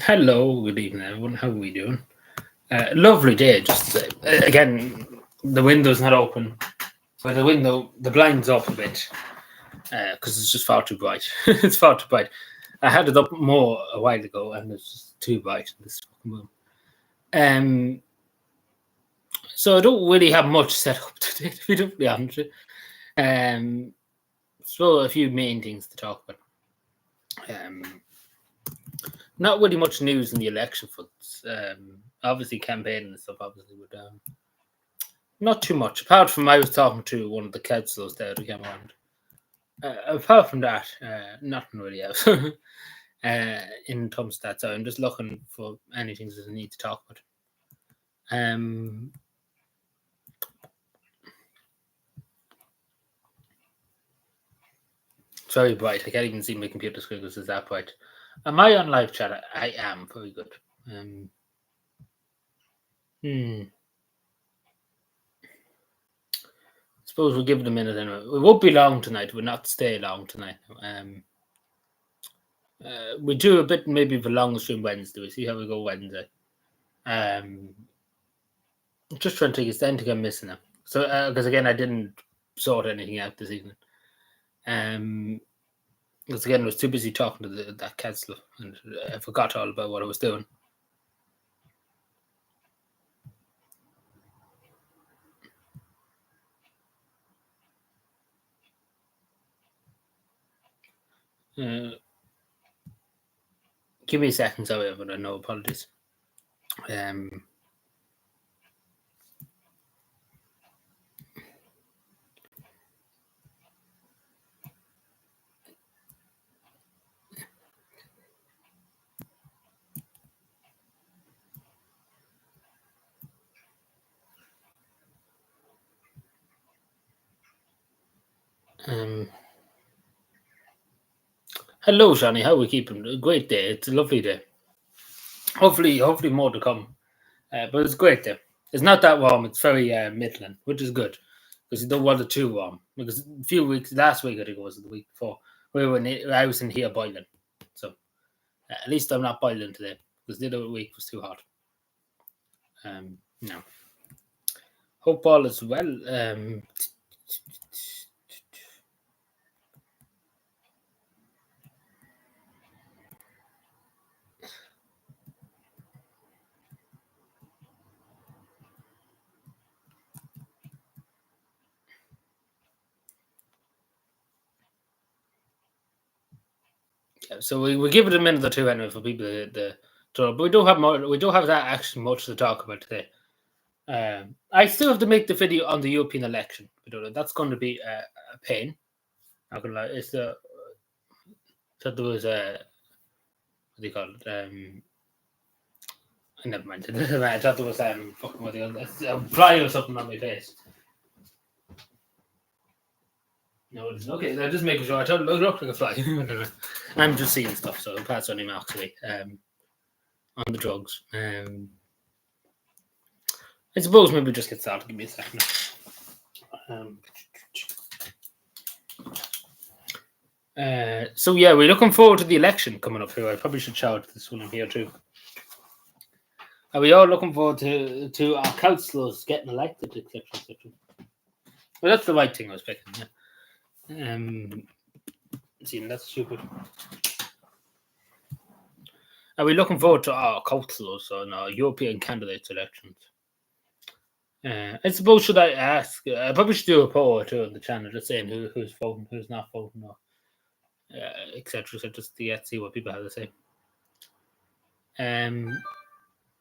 Hello, good evening, everyone. How are we doing? Lovely day, just to say. Again, the window's not open, but the blind's up a bit because it's just far too bright. It's far too bright. I had it up more a while ago, and it's just too bright in this fucking room. So I don't really have much set up today, to be totally honest with you. So a few main things to talk about. Not really much news in the election fronts. Obviously, campaigning and stuff. Obviously, would not too much. Apart from I was talking to one of the councillors there who came around. Apart from that, nothing really else. In terms of that, so I'm just looking for anything that I need to talk about. It's very bright. I can't even see my computer screen because it's that bright. Am I on live chat? I am. Very good. Suppose we'll give it a minute anyway. It won't be long tonight. We'll not stay long tonight. We do a bit maybe of a long stream Wednesday. We see how we go Wednesday. Just trying to think. It's the ending I'm missing now. So because again I didn't sort anything out this evening. Because again I was too busy talking to that councillor and I forgot all about what I was doing. Give me a second, sorry, but I know apologies. Hello, Shani. How are we keeping? A great day. It's a lovely day. Hopefully more to come. But it's a great day. It's not that warm. It's very middling, which is good because you don't want it too warm. Because a few weeks, last week I think it was the week before, I was in here boiling. So at least I'm not boiling today because the other week was too hot. No. Hope all is well. So we give it a minute or two anyway for people to but we don't have more. We don't have that actually much to talk about today. I still have to make the video on the European election. That's going to be a pain. Not gonna lie. It's the so there was a what do you call it? Never mind. I thought there was fucking what do you call it? A fly or something on my face. No, it isn't. Okay, I'm just making sure. I thought it looked like a fly. I'm just seeing stuff, so I'll pass on him actually on the drugs. I suppose maybe just get started. Give me a second. So yeah, we're looking forward to the election coming up here. I probably should shout this one in here too. Are we all looking forward to our councillors getting elected, etc., etc.? Well, that's the right thing I was picking. Yeah. See, that's stupid. Are we looking forward to our councillors on our European candidates elections? I suppose should I ask? I probably should do a poll too on the channel, just saying who's voting, who's not voting, or etc. So just to see what people have to say.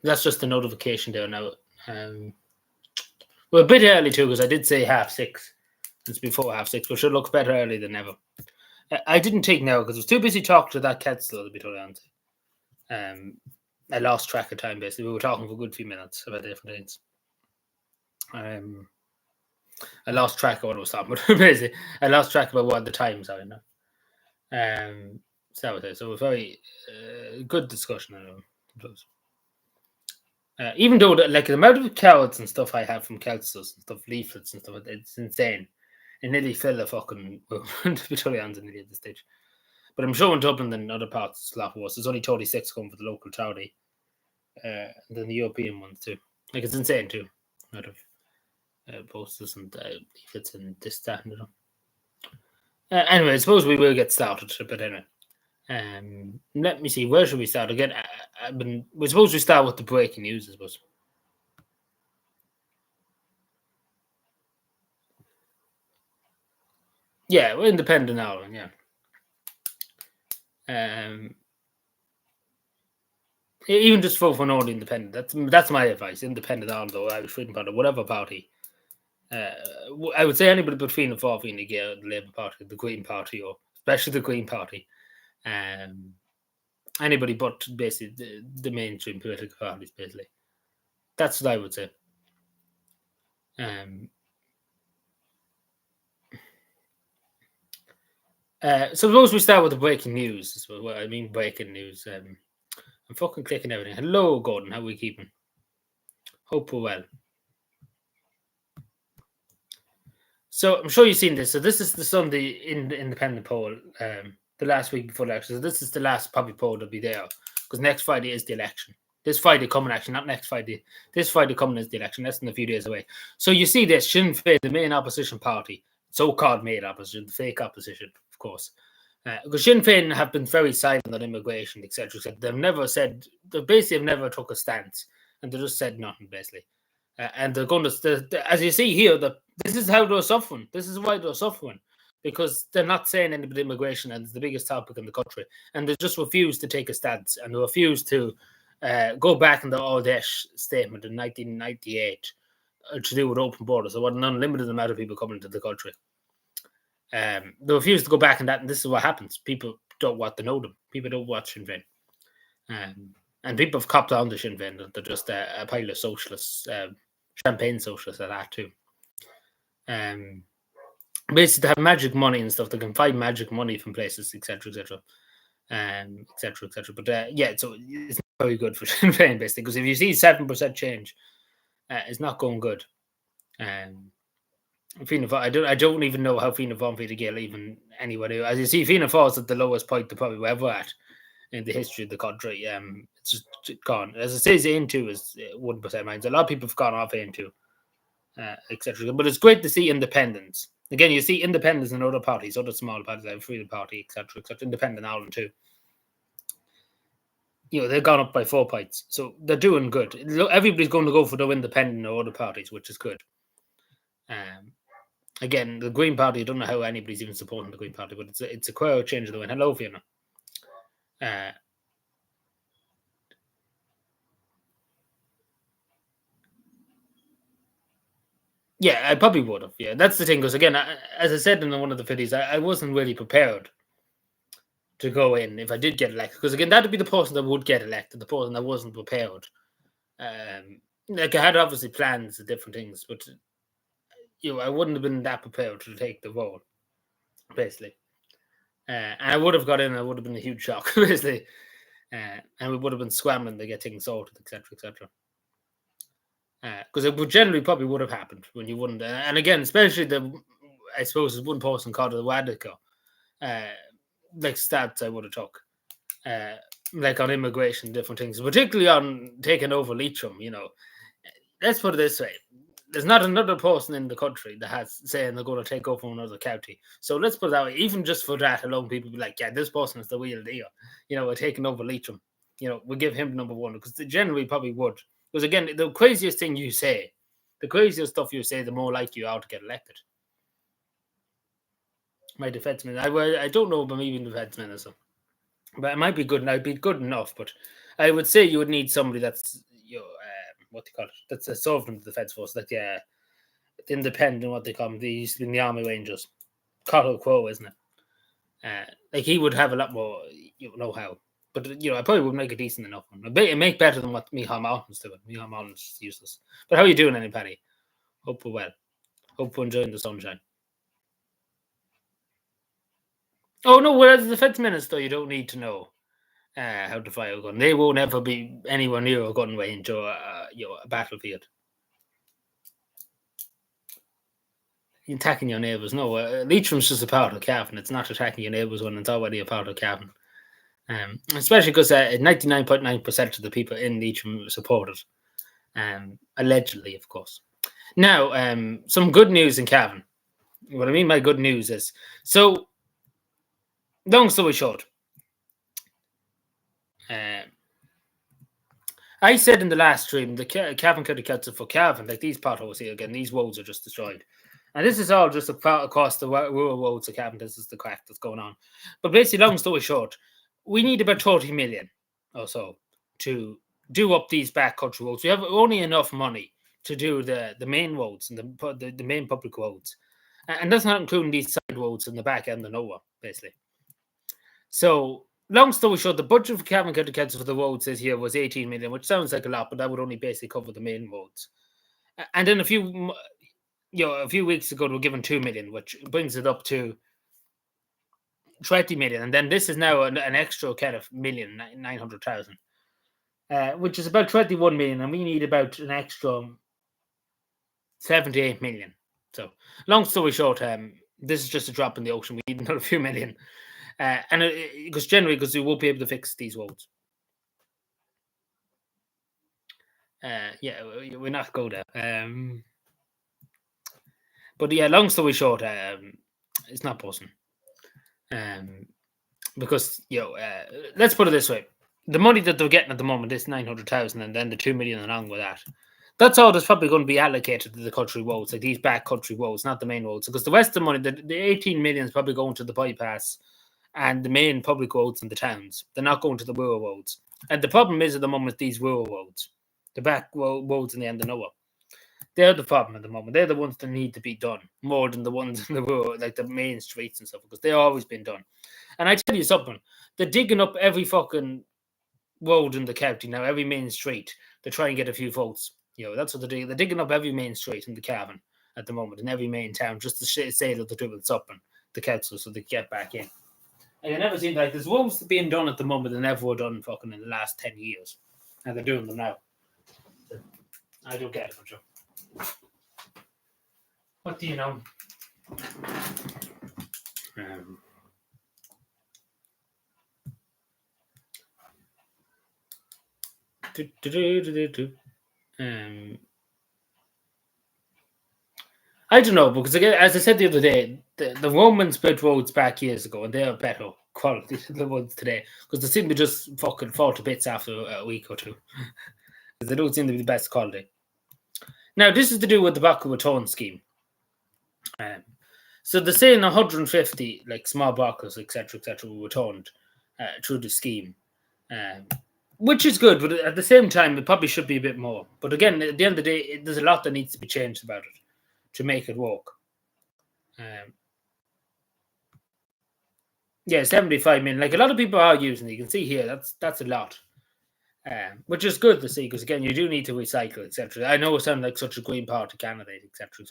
That's just a notification there now. We're a bit early too because I did say 6:30. It's before 6:30, but should look better early than ever. I didn't take now because I was too busy talking to that councillor to be totally honest. I lost track of time basically. We were talking for a good few minutes about different things. I lost track of what I was talking about. Basically, I lost track about what the times are now. So it was very good discussion. Even though the amount of cards and stuff I have from councils and stuff, leaflets and stuff, it's insane. It nearly fell a fucking to be totally honest nearly at this stage. But I'm sure in Dublin and other parts it's a lot worse. There's only 36 coming for the local charity, and then the European ones too. Like, it's insane too. Out of posters and leaflets and this, that, and anyway, I suppose we will get started. But anyway, let me see. Where should we start again? We suppose we start with the breaking news, I suppose. Yeah, we're independent Ireland. Yeah. Even just vote for Northern Independent. That's my advice. Independent Ireland or Irish Freedom Party, whatever party. I would say anybody but Fianna Fáil, Fine Gael, the Labour Party, the Green Party, or especially the Green Party. Anybody but basically the mainstream political parties, basically. That's what I would say. Suppose we start with the breaking news. What I mean, breaking news. I'm fucking clicking everything. Hello, Gordon. How are we keeping? Hope we're well. So I'm sure you've seen this. So this is the Sunday independent poll, the last week before the election. So this is the last probably poll that'll be there, because next Friday is the election. This Friday coming, actually, not next Friday. This Friday coming is the election. That's in a few days away. So you see this, Sinn Féin, the main opposition party, so-called main opposition, the fake opposition, of course. Because Sinn Féin have been very silent on immigration, etc. They've basically never took a stance, and they just said nothing, basically. And they're going to, as you see here, this is how they're suffering. This is why they're suffering, because they're not saying anything about immigration, and it's the biggest topic in the country. And they just refuse to take a stance, and they refuse to go back in the All-Dash statement in 1998 to do with open borders. So, what an unlimited amount of people coming into the country. They refuse to go back in that, and this is what happens. People don't want to know them. People don't watch Sinn Féin. And people have copped on to Sinn Féin. They're just a pile of socialists, champagne socialists at that too. Basically, they have magic money and stuff. They can find magic money from places, etc., etc., etc., etc. But yeah, so it's not very good for Sinn Féin, basically, because if you see 7% change, it's not going good. Fianna Fáil, I don't even know how Fianna Fáil and Fine Gael even anybody. As you see, Fianna Fáil is at the lowest point they probably were ever at in the history of the country. It's just gone. As it says, Aon2 is 1% minus. A lot of people have gone off Aon2, etc. But it's great to see independence. Again, you see independence in other parties, other small parties like Freedom Party, etc., etc. Independent Ireland too. You know, they've gone up by 4 points, so they're doing good. Everybody's going to go for the independent or other parties, which is good. Again, the Green Party, I don't know how anybody's even supporting the Green Party, but it's a queer change of the wind. Hello, Fiona. Yeah, I probably would have. Yeah, that's the thing. Because again, as I said in one of the videos, I wasn't really prepared to go in if I did get elected. Because again, that'd be the person that would get elected, the person that wasn't prepared. Like I had obviously plans of different things, but I wouldn't have been that prepared to take the role, basically. And I would have got in. I would have been a huge shock, basically. And we would have been scrambling to get things sorted, etc., etc. Because it would generally probably would have happened when you wouldn't. And again, especially I suppose there's one person called the Radical, like stats I would have took, like on immigration, different things, particularly on taking over Leitrim. Let's put it this way: there's not another person in the country that has saying they're going to take over another county. So let's put it that way. Even just for that alone, people be like, "Yeah, this person is the real deal." We're taking over Leitrim. We'll give him number one because they generally probably would. Because again, the craziest thing you say, the craziest stuff you say, the more likely you are to get elected. My defense minister, I don't know about me being defense minister, but it might be good, and I'd be good enough. But I would say you would need somebody that's what they call it, that's a servant of the defense force, like the independent, what they call them. They used to be in the Army Rangers. Cottle Crow, isn't it? Like he would have a lot more know-how. But I probably would make a decent enough one. It'd make better than what Micheál Martin's doing. Micheál Martin's useless. But how are you doing, anybody? Hope we're well. Hope we're enjoying the sunshine. Oh no, well, as a defense minister, you don't need to know how to fire a gun. They won't ever be anywhere near a gun range or a battlefield. attacking your neighbours. No, Leitrim's just a part of cavan. It's not attacking your neighbours when it's already a part of cavan. Especially because 99.9% of the people in Leitrim support it. Allegedly, of course. Now, some good news in cavan. What I mean by good news is, so, long story short, I said in the last stream, the Cavan County Council for Cavan, like these potholes here again, these roads are just destroyed. And this is all just across the rural roads of Cavan. This is the crack that's going on. But basically, long story short, we need about 30 million or so to do up these backcountry roads. We have only enough money to do the main roads and the main public roads. And that's not including these side roads in the back end of nowhere, basically. So, long story short, the budget for Cavan County Council for the roads this year was 18 million, which sounds like a lot, but that would only basically cover the main roads. And then a few weeks ago, they were given 2 million, which brings it up to 20 million. And then this is now an extra kind of 900,000, which is about 21 million. And we need about an extra 78 million. So, long story short, this is just a drop in the ocean. We need another few million. And because we won't be able to fix these roads. We're not go there. But yeah, long story short, it's not possible. Because let's put it this way: the money that they're getting at the moment is 900,000, and then the 2 million along with that. That's all that's probably going to be allocated to the country roads, like these back country roads, not the main roads. Because the rest of the money, the 18 million is probably going to the bypass and the main public roads in the towns. They're not going to the rural roads. And the problem is at the moment, these rural roads, the back roads in the end of nowhere, they're the problem at the moment. They're the ones that need to be done more than the ones in the rural, like the main streets and stuff, because they've always been done. And I tell you something, they're digging up every fucking road in the county now, every main street, to try and get a few votes. That's what they're doing. They're digging up every main street in the Cavan at the moment, in every main town, just to say that they're doing something, the council, so they get back in. And it never seemed like there's roads being done at the moment that never were done fucking in the last 10 years. And they're doing them now. So, I don't get it, Joe. What do you know? I don't know, because again, as I said the other day, the Romans built roads back years ago, and they are better quality than the ones today, because they seem to just fucking fall to bits after a week or two. They don't seem to be the best quality. Now, this is to do with the Buckle Return scheme. So they're saying 150 like small buckles, etc., were returned through the scheme, which is good, but at the same time, it probably should be a bit more. But again, at the end of the day, there's a lot that needs to be changed about it to make it work. 75 million. Like a lot of people are using it. You can see here, that's a lot. Which is good to see, because again, you do need to recycle, etc. I know it sounds like such a green party candidate, etc.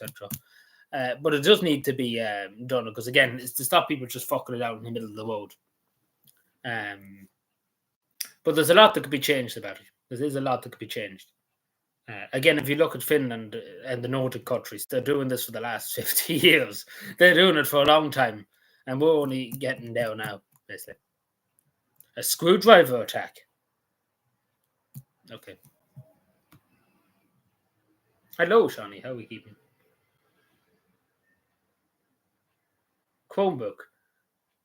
But it does need to be done, because again, it's to stop people just fucking it out in the middle of the road. But there's a lot that could be changed about it. There is a lot that could be changed. Again, if you look at Finland and the Nordic countries, they're doing this for the last 50 years. They're doing it for a long time, and we're only getting there now, basically. A screwdriver attack. Okay. Hello, Shawnee. How are we keeping? Chromebook.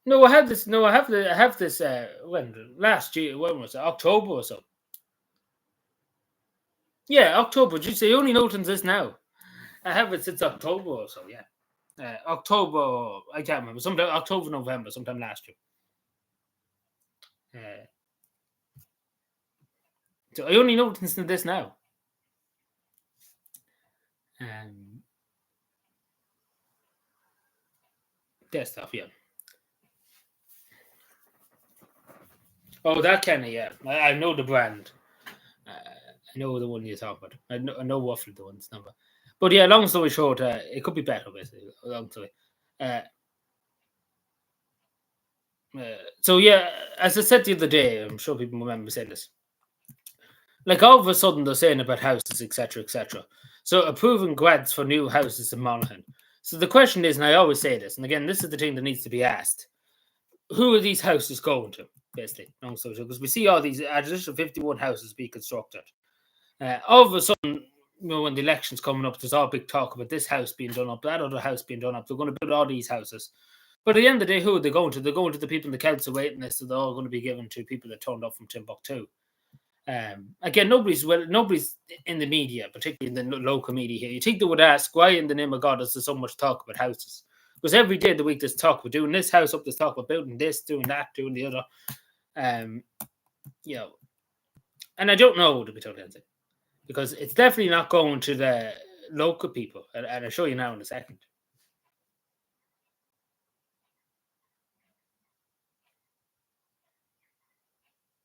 No, I have this. When last year? When was it? October or so? Yeah, October. Did you say only noting this now? I have it since October or so. Yeah, October. I can't remember. Sometime October, November, sometime last year. So I only noticed this now. Desktop, yeah. Oh, that kind of, yeah. I know the brand. I know the one you're talking about. I know roughly the one's number. But yeah, long story short, it could be better, basically. Long story. So yeah, as I said the other day, I'm sure people remember saying this. Like all of a sudden, they're saying about houses, etc. So approving grads for new houses in Monaghan. So the question is, and I always say this, and again, this is the thing that needs to be asked: who are these houses going to? Basically, because we see all these additional 51 houses being constructed. All of a sudden, when the election's coming up, there's all big talk about this house being done up, that other house being done up. They're going to build all these houses. But at the end of the day, who are they going to? They're going to the people in the council waiting list, so they're all going to be given to people that turned up from Timbuktu. Again, nobody's in the media, particularly in the local media here. You think they would ask, why in the name of God is there so much talk about houses? Because every day of the week there's talk about doing this house up, there's talk about building this, doing that, doing the other. And I don't know, to be totally honest, because it's definitely not going to the local people, and I'll show you now in a second.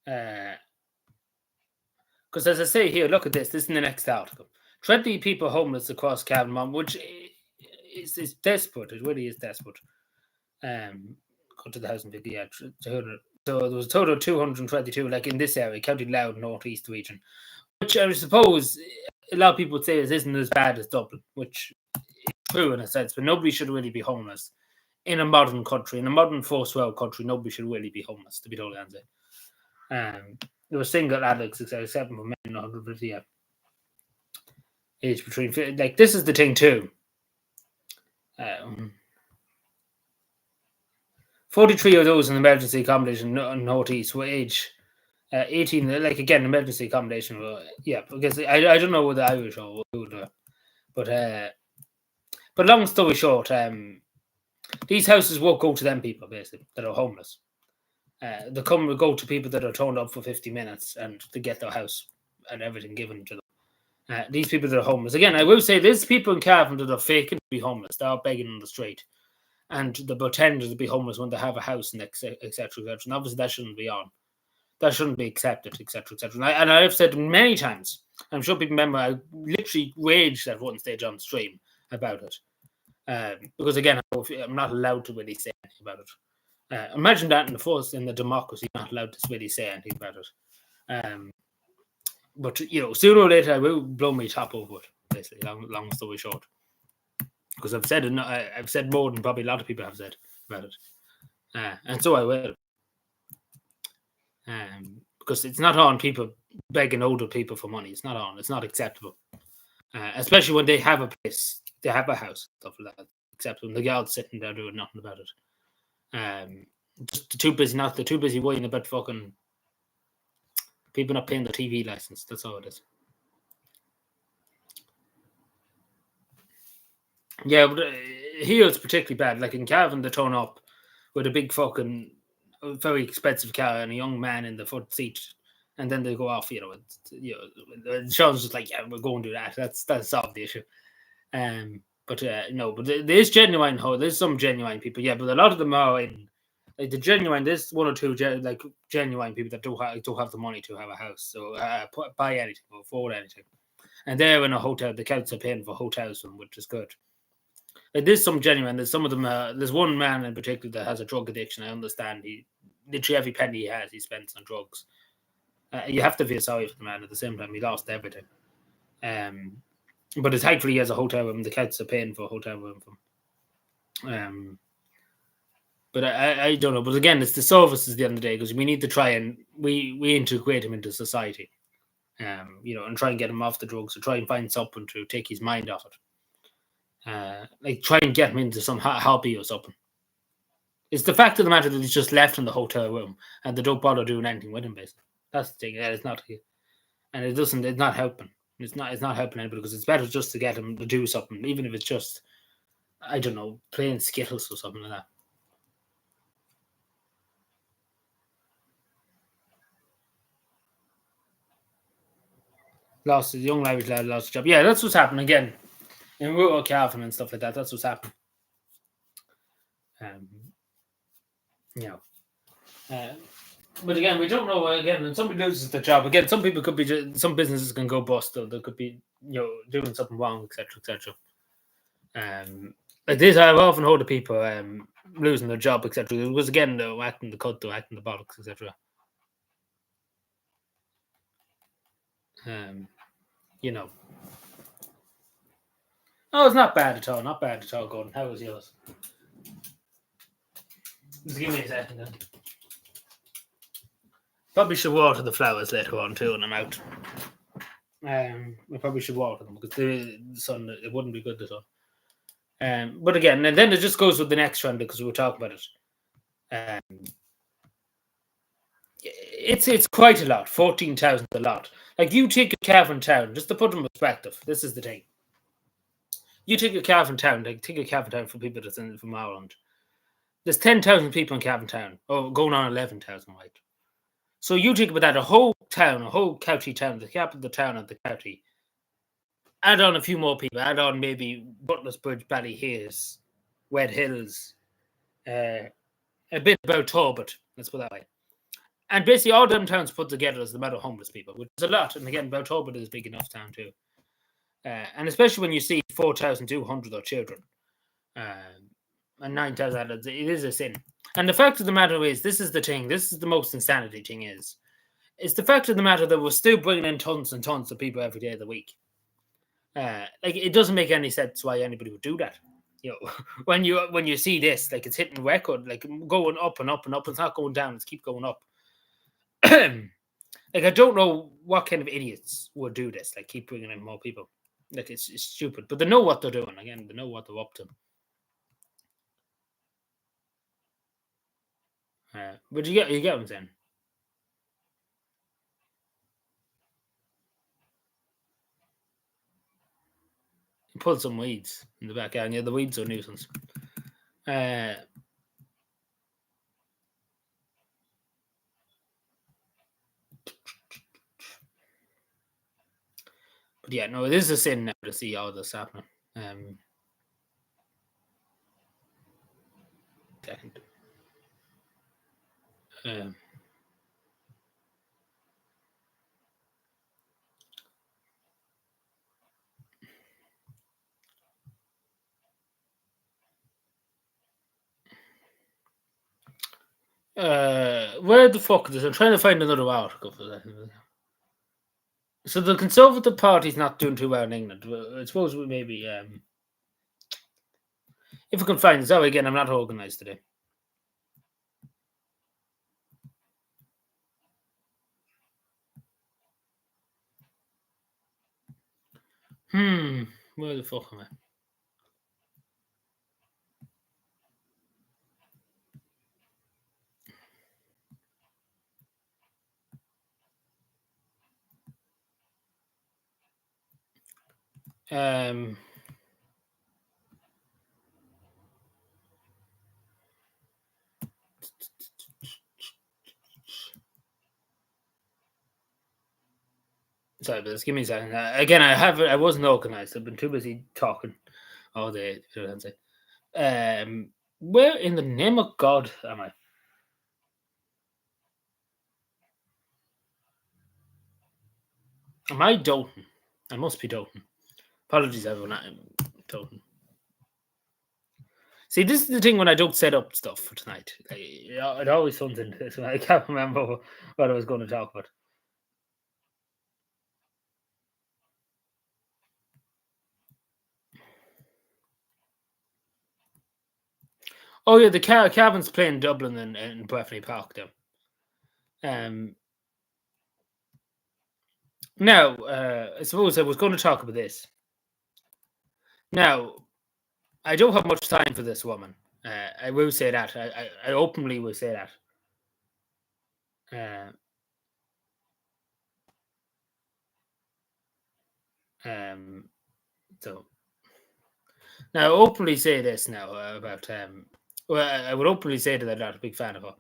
Because as I say here, look at this. This is in the next article. 20 people homeless across Cavan, which is desperate. It really is desperate. Go to the housing figure, yeah. 200. So there was a total of 222, like in this area, County Louth, Northeast region, which I suppose a lot of people would say isn't as bad as Dublin, which is true in a sense, but nobody should really be homeless in a modern country, in a modern first world country. Nobody should really be homeless, to be totally honest. There were single adults, except for men, 150, yeah. Age between, like, this is the thing too. 43 of those in emergency accommodation in Northeast were age 18, like, again, emergency accommodation. Yeah, because I don't know what the Irish or who do, but long story short, these houses won't go to them people, basically, that are homeless. They go to people that are turned up for 50 minutes and to get their house and everything given to them. These people that are homeless. Again, I will say there's people in Cavan that are faking to be homeless. They're begging on the street. And they pretend to be homeless when they have a house and etc. And obviously that shouldn't be on. That shouldn't be accepted, etc. And I've said many times, I'm sure people remember, I literally raged at one stage on stream about it. Because again, I'm not allowed to really say anything about it. Imagine that in the democracy, not allowed to really say anything about it. But sooner or later, I will blow my top over it. Basically, long story short, because I've said more than probably a lot of people have said about it, and so I will. Because it's not on people begging older people for money. It's not on. It's not acceptable, especially when they have a place, they have a house, stuff like that. Except when the girl's sitting there doing nothing about it. Just too busy worrying about fucking people not paying the TV license. That's all it is. Yeah, but here it's particularly bad. Like in Cavan, they turn up with a big fucking very expensive car and a young man in the front seat, and then they go off. Sean's just like, yeah, we're going to do that. That's solved the issue. But there's genuine. There's some genuine people. Yeah, but a lot of them are in. Like the genuine, there's one or two genuine people that don't have the money to have a house, so buy anything or afford anything, and they're in a hotel. The council are paying for hotels for them, which is good. Like, there's some genuine. There's some of them. There's one man in particular that has a drug addiction. I understand. He literally every penny he has, he spends on drugs. You have to feel sorry for the man. At the same time, he lost everything. But thankfully he has a hotel room. The council are paying for a hotel room for him. But I don't know. But again, it's the services at the end of the day, because we need to try and we integrate him into society. And try and get him off the drugs, or try and find something to take his mind off it. Like try and get him into some hobby or something. It's the fact of the matter that he's just left in the hotel room and they don't bother doing anything with him. Basically, that's the thing. It's not, and it doesn't. It's not helping. It's not helping anybody, because it's better just to get him to do something, even if it's just, I don't know, playing Skittles or something like that. Lost a young Irish lad, lost a job. Yeah, that's what's happening again in rural Cavan and stuff like that. That's what's happening. But again, we don't know. Again, when somebody loses their job, again, some people could be, some businesses can go bust, or they could be, doing something wrong, etc. Like this, I've often heard of people losing their job, etc. It was again they're acting the cut, they're acting the bollocks, etc. Oh, it's not bad at all. Not bad at all, Gordon. How was yours? Just give me a second then. Probably should water the flowers later on too when I'm out. I probably should water them because the sun, it wouldn't be good, the sun. But again, and then it just goes with the next trend because we were talking about it. It's quite a lot. 14,000 a lot. Like you take a Cavan town, just to put in perspective. This is the thing. You take a Cavan town, like take a Cavan town for people that's in from Ireland. There's 10,000 people in Cavan town. Oh, going on 11,000, right? So you think about that, a whole town, a whole county town, the capital of the town of the county. Add on a few more people. Add on maybe Butler's Bridge, Ballyheirs, Wed Hills, a bit about Talbot. Let's put it that way. And basically, all them towns put together is the amount of homeless people, which is a lot. And again, Talbot is a big enough town too. And especially when you see 4,200 of children and 9,000 adults, it is a sin. And the fact of the matter is, this is the thing. This is the most insanity thing is. It's the fact of the matter that we're still bringing in tons and tons of people every day of the week. Like it doesn't make any sense why anybody would do that. You know, when you see this, like it's hitting record, like going up and up and up. It's not going down. It's keep going up. Like I don't know what kind of idiots would do this. Like keep bringing in more people. Like it's stupid, but they know what they're doing. Again, they know what they're up to. But you get what I'm saying. You pull some weeds in the back, and yeah, the weeds are a nuisance. But yeah, no, it is a sin now to see all this happening. Second. Where the fuck is this? I'm trying to find another article for that. So the Conservative Party's not doing too well in England. I suppose we maybe if we can find this out again, I'm not organised today. Where the fuck am I? Sorry, but just give me a second. Again, I wasn't organised. I've been too busy talking all day. Where in the name of God am I? Am I doting? I must be doting. Apologies, everyone. I'm doting. See, this is the thing when I don't set up stuff for tonight. It always comes into this. I can't remember what I was going to talk about. Oh yeah, the Cavan's playing Dublin and Breffni Park though. Now, I suppose I was going to talk about this. Now, I don't have much time for this woman. I will say that. I openly will say that. So now I openly say this now about well, I would openly say that I'm not a big fan of her.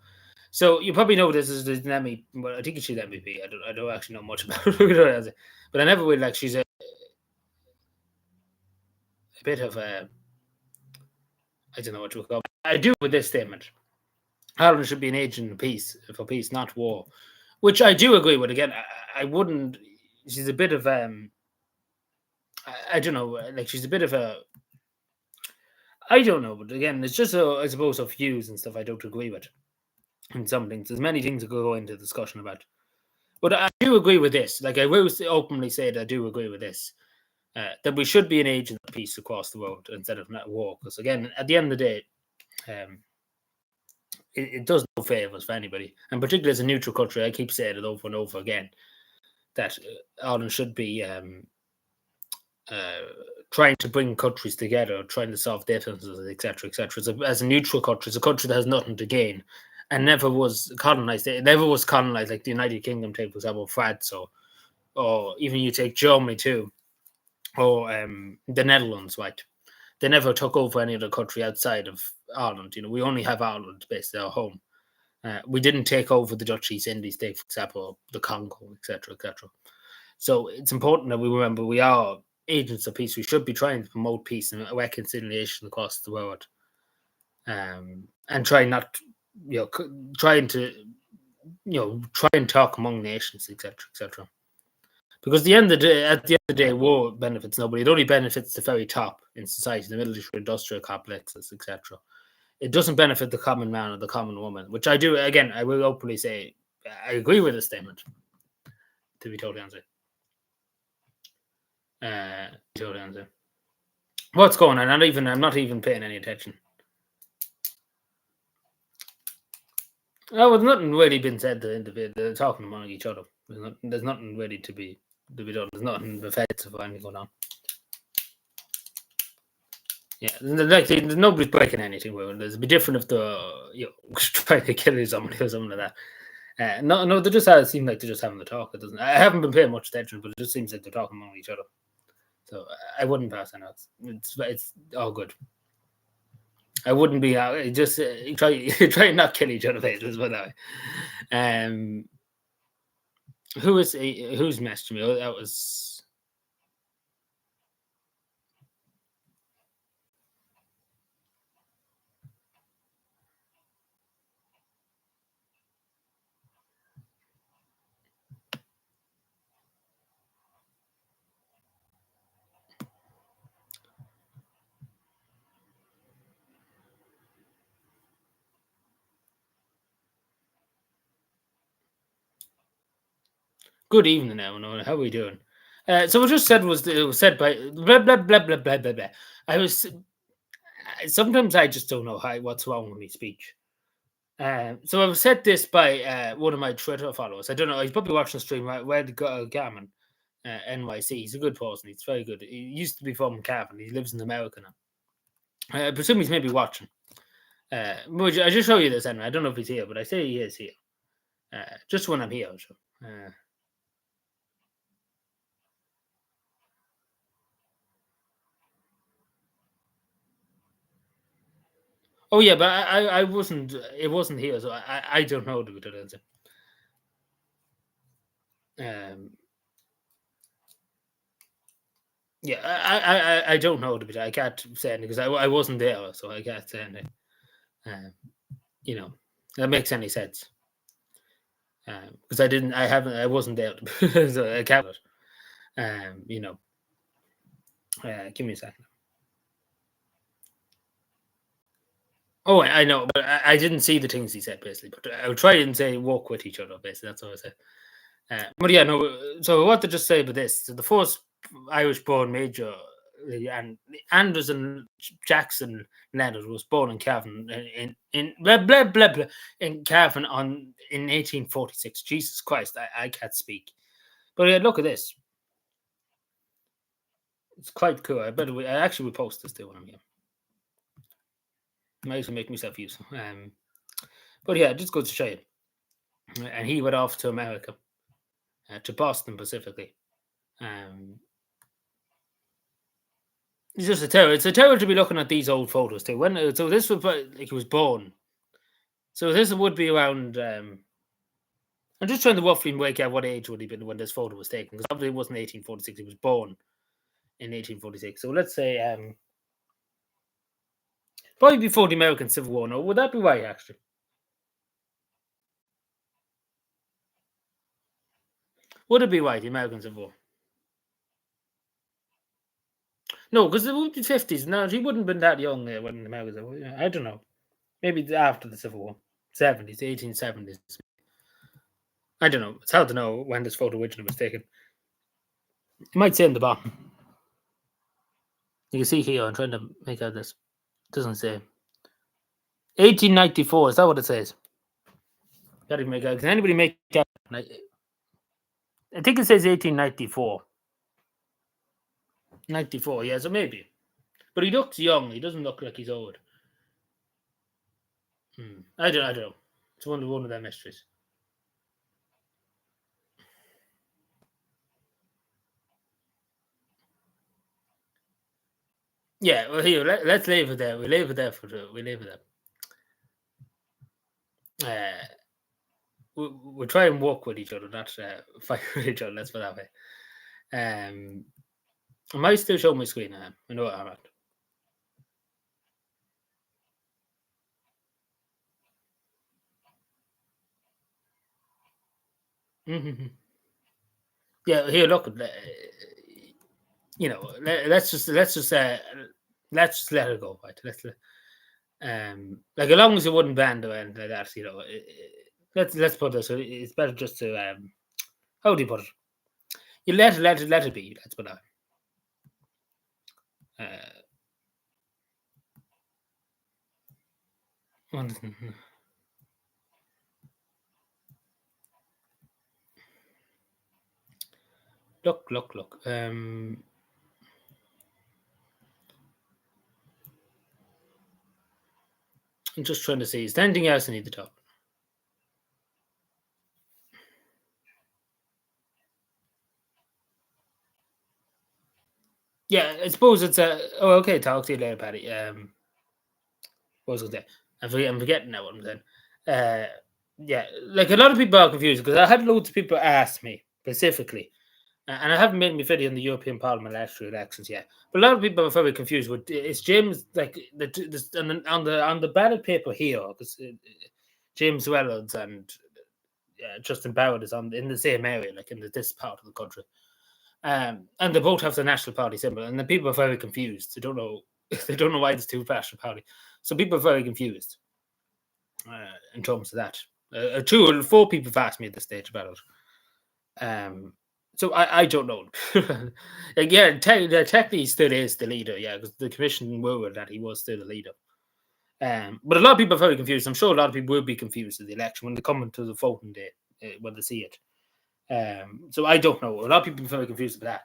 So you probably know this is an MEP. Well, I think she's MEP. I don't actually know much about her, but I never will. Like she's a bit of a I don't know what to call. I do with this statement. Ireland should be an agent of peace for peace, not war, which I do agree with. Again, I wouldn't. She's a bit of I don't know. Like she's a bit of a. I don't know, but again, it's just I suppose of views and stuff I don't agree with. And some things, there's many things that could go into discussion about. But I do agree with this. Like I will openly say that I do agree with this. that we should be an agent of peace across the world instead of not war. Because again, at the end of the day, it does no favors for anybody, and particularly as a neutral country, I keep saying it over and over again that Ireland should be trying to bring countries together, trying to solve differences, etc., etc. As a neutral country, it's a country that has nothing to gain and never was colonized. It never was colonized like the United Kingdom, take for example, France, or even you take Germany too, or the Netherlands, right? They never took over any other country outside of Ireland. We only have Ireland based our home. We didn't take over the Dutch East Indies, take for example, the Congo, etc., etc. So it's important that we remember we are agents of peace. We should be trying to promote peace and reconciliation across the world, and trying to try and talk among nations, etc., etc. Because at the end of the day, war benefits nobody. It only benefits the very top in society, the military industrial complexes, etc. It doesn't benefit the common man or the common woman, which I do. Again, I will openly say I agree with this statement, to be totally honest. What's going on? I'm not even paying any attention. Oh, there's nothing really been said to individuals. They're talking among each other. There's nothing really to be done. There's nothing offensive or anything going on. Yeah, there's nobody's breaking anything. It'd be different if trying to kill somebody or something like that. No, they just seem like they're just having the talk. It doesn't. I haven't been paying much attention, but it just seems like they're talking among each other. So I wouldn't pass on that. It's all good. I wouldn't be out. Just try and not kill each other. Let's put that way. Who's messaged me? Oh, that was. Good evening, everyone. How are we doing? So what just said it was said by blah blah blah blah blah blah blah. Sometimes I just don't know what's wrong with my speech. So I was said this by one of my Twitter followers. I don't know. He's probably watching the stream. Red Gammon, NYC. He's a good person. He's very good. He used to be from Cavan. He lives in America now. I presume he's maybe watching. I just show you this anyway. I don't know if he's here, but I say he is here. Just when I'm here. So. Oh yeah, but I wasn't. It wasn't here, so I don't know the answer. Yeah, I don't know the I can't say anything because I wasn't there, so I can't say anything. That makes any sense. Because I wasn't there, so I can't. Give me a second. Oh, I know, but I didn't see the things he said basically. But I would try and say walk with each other. Basically, that's what I said. But yeah, no. So I want to just say about this: so the first Irish-born major, and Anderson Jackson Leonard was born in Cavan in blah blah blah blah in Cavan in 1846. Jesus Christ, I can't speak. But yeah, look at this. It's quite cool. I actually will post this to one of you. Might as well make myself useful. But yeah, just go to show you. And he went off to America, to Boston specifically. It's just a terror. It's a terror to be looking at these old photos too. So this was like he was born. So this would be around. I'm just trying to roughly work out what age would he been when this photo was taken, because obviously it wasn't 1846. He was born in 1846. So let's say probably before the American Civil War. No, would that be right? Actually, would it be right? The American Civil War. No, because it would be 50s. No, he wouldn't have been that young when the American Civil War. I don't know. Maybe after the Civil War, 70s, 1870s. I don't know. It's hard to know when this photo originally was taken. You might say in the bottom. You can see here. I'm trying to make out this. It doesn't say 1894. Is that what it says? Got to make out. Can anybody make that? I think it says 1894. 94. Yeah, so maybe. But he looks young. He doesn't look like he's old. I don't know. It's one of them mysteries. Yeah, well, here, let's leave it there. We leave it there we leave it there. We'll try and walk with each other, not fight with each other. Let's put it that way. Am I still showing my screen? I know I'm not. Mm-hmm. Yeah, here, look. You know, let's just let it go. Right? Like as long as it wouldn't band or anything like that, you know. Let's put this. It's better just to how do you put it? You let it be. Let's put that. Look. I'm just trying to see. Is there anything else I need to talk? Yeah, I suppose it's a. Oh, okay. Talk to you later, Paddy. What was I going to say? I'm forgetting now what I'm saying. Yeah, like a lot of people are confused because I had loads of people ask me specifically, and I haven't made my video on the European Parliament elections yet. But a lot of people are very confused. With is James like on the ballot paper here? Because James Reynolds and Justin Barrett is in the same area, like in this part of the country. And they both have the National Party symbol, and the people are very confused. They don't know. They don't know why there's two National Party. So people are very confused in terms of that. 2 or 4 people have asked me at this stage about it. So I don't know. Like, yeah, technically he still is the leader. Yeah, because the commission were that he was still the leader. But a lot of people are very confused. I'm sure a lot of people will be confused at the election when they come into the voting day when they see it. So I don't know. A lot of people are very confused about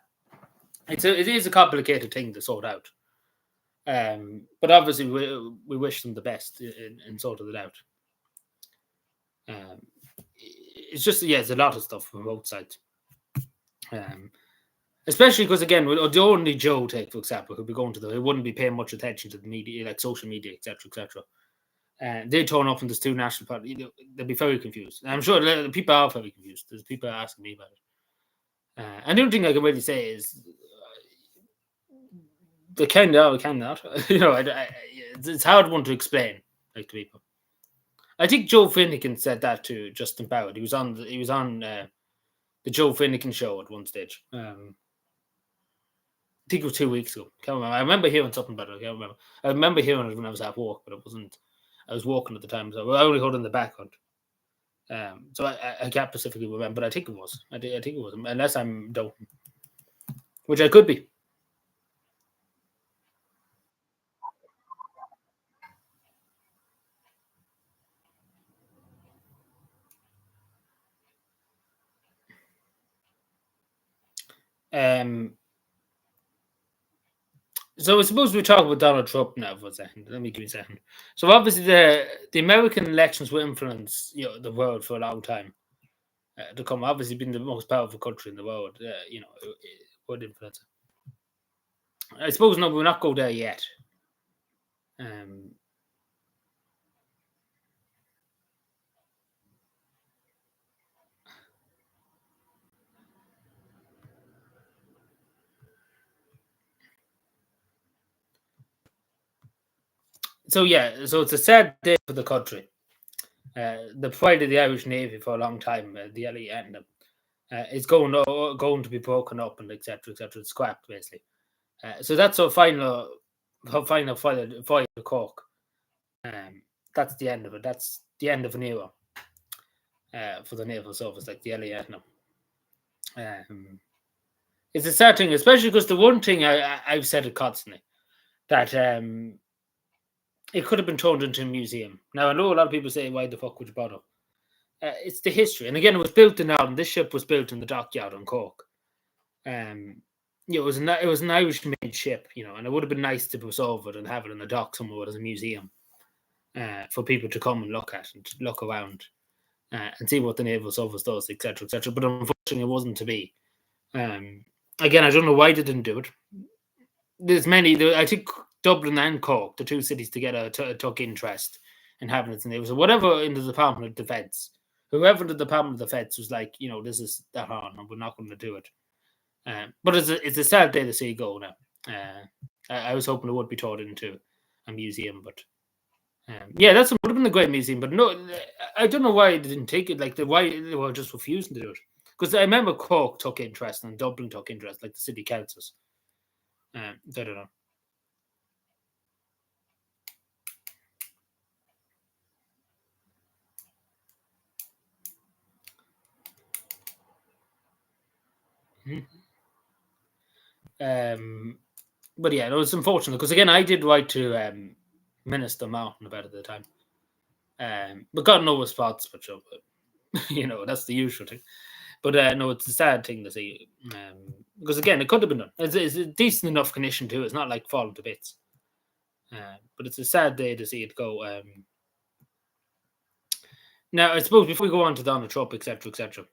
that. It is a complicated thing to sort out. But obviously, we wish them the best in sorting it out. It's just, yeah, it's a lot of stuff from both sides. Especially because, again, the only Joe take, for example, who'd be going to who wouldn't be paying much attention to the media, like social media, etc. They turn up and there's 2 national parties. They'll be very confused. And I'm sure the people are very confused. There's people asking me about it. And the only thing I can really say is they kind of not. It's hard one to explain, like, to people. I think Joe Finnegan said that to Justin Barrett. He was on the Joe Finnegan show at one stage. I think it was 2 weeks ago. Can't remember. I remember hearing something about it. I can't remember. I remember hearing it when I was at work, but it wasn't. I was walking at the time, so I only heard it in the background. So I can't specifically remember, but I think it was. I think it was, unless I'm doubting, which I could be. So I suppose we talk about Donald Trump now for a second. Let me give you a second. So obviously the American elections will influence the world for a long time to come. Obviously, being the most powerful country in the world, it would influence it. I suppose no, we'll not go there yet. So it's a sad day for the country. The pride of the Irish Navy for a long time, the Ellie Anthem, is going to be broken up and etc. scrapped basically. So that's our final file of Cork. That's the end of it. That's the end of an era for the naval service, like the Ellie Anthem. It's a sad thing, especially because the one thing I've said it constantly. that it could have been turned into a museum. Now, I know a lot of people say, why the fuck would you bother? It's the history. And again, it was built in Ireland. This ship was built in the dockyard on Cork. It was an Irish-made ship, and it would have been nice to preserve it and have it in the dock somewhere as a museum for people to come and look at and look around and see what the naval service does, etc., etc. But unfortunately, it wasn't to be. Again, I don't know why they didn't do it. There's many. I think Dublin and Cork, the two cities together, took interest in having it in there. So whatever in the Department of Defence, whoever the Department of Defence was like, this is that on, and we're not going to do it. But it's a sad day to see it go now. I was hoping it would be turned into a museum, but yeah, that would have been a great museum. But no, I don't know why they didn't take it. Like why they were just refusing to do it. Because I remember Cork took interest and Dublin took interest, like the city councils. I don't know. But yeah, no, it's unfortunate because again, I did write to Minister Martin about it at the time, but got no response. But that's the usual thing. But no, it's a sad thing to see because again, it could have been done. It's a decent enough condition too. It's not like falling to bits. But it's a sad day to see it go. Now, I suppose before we go on to Donald Trump, etc., etc.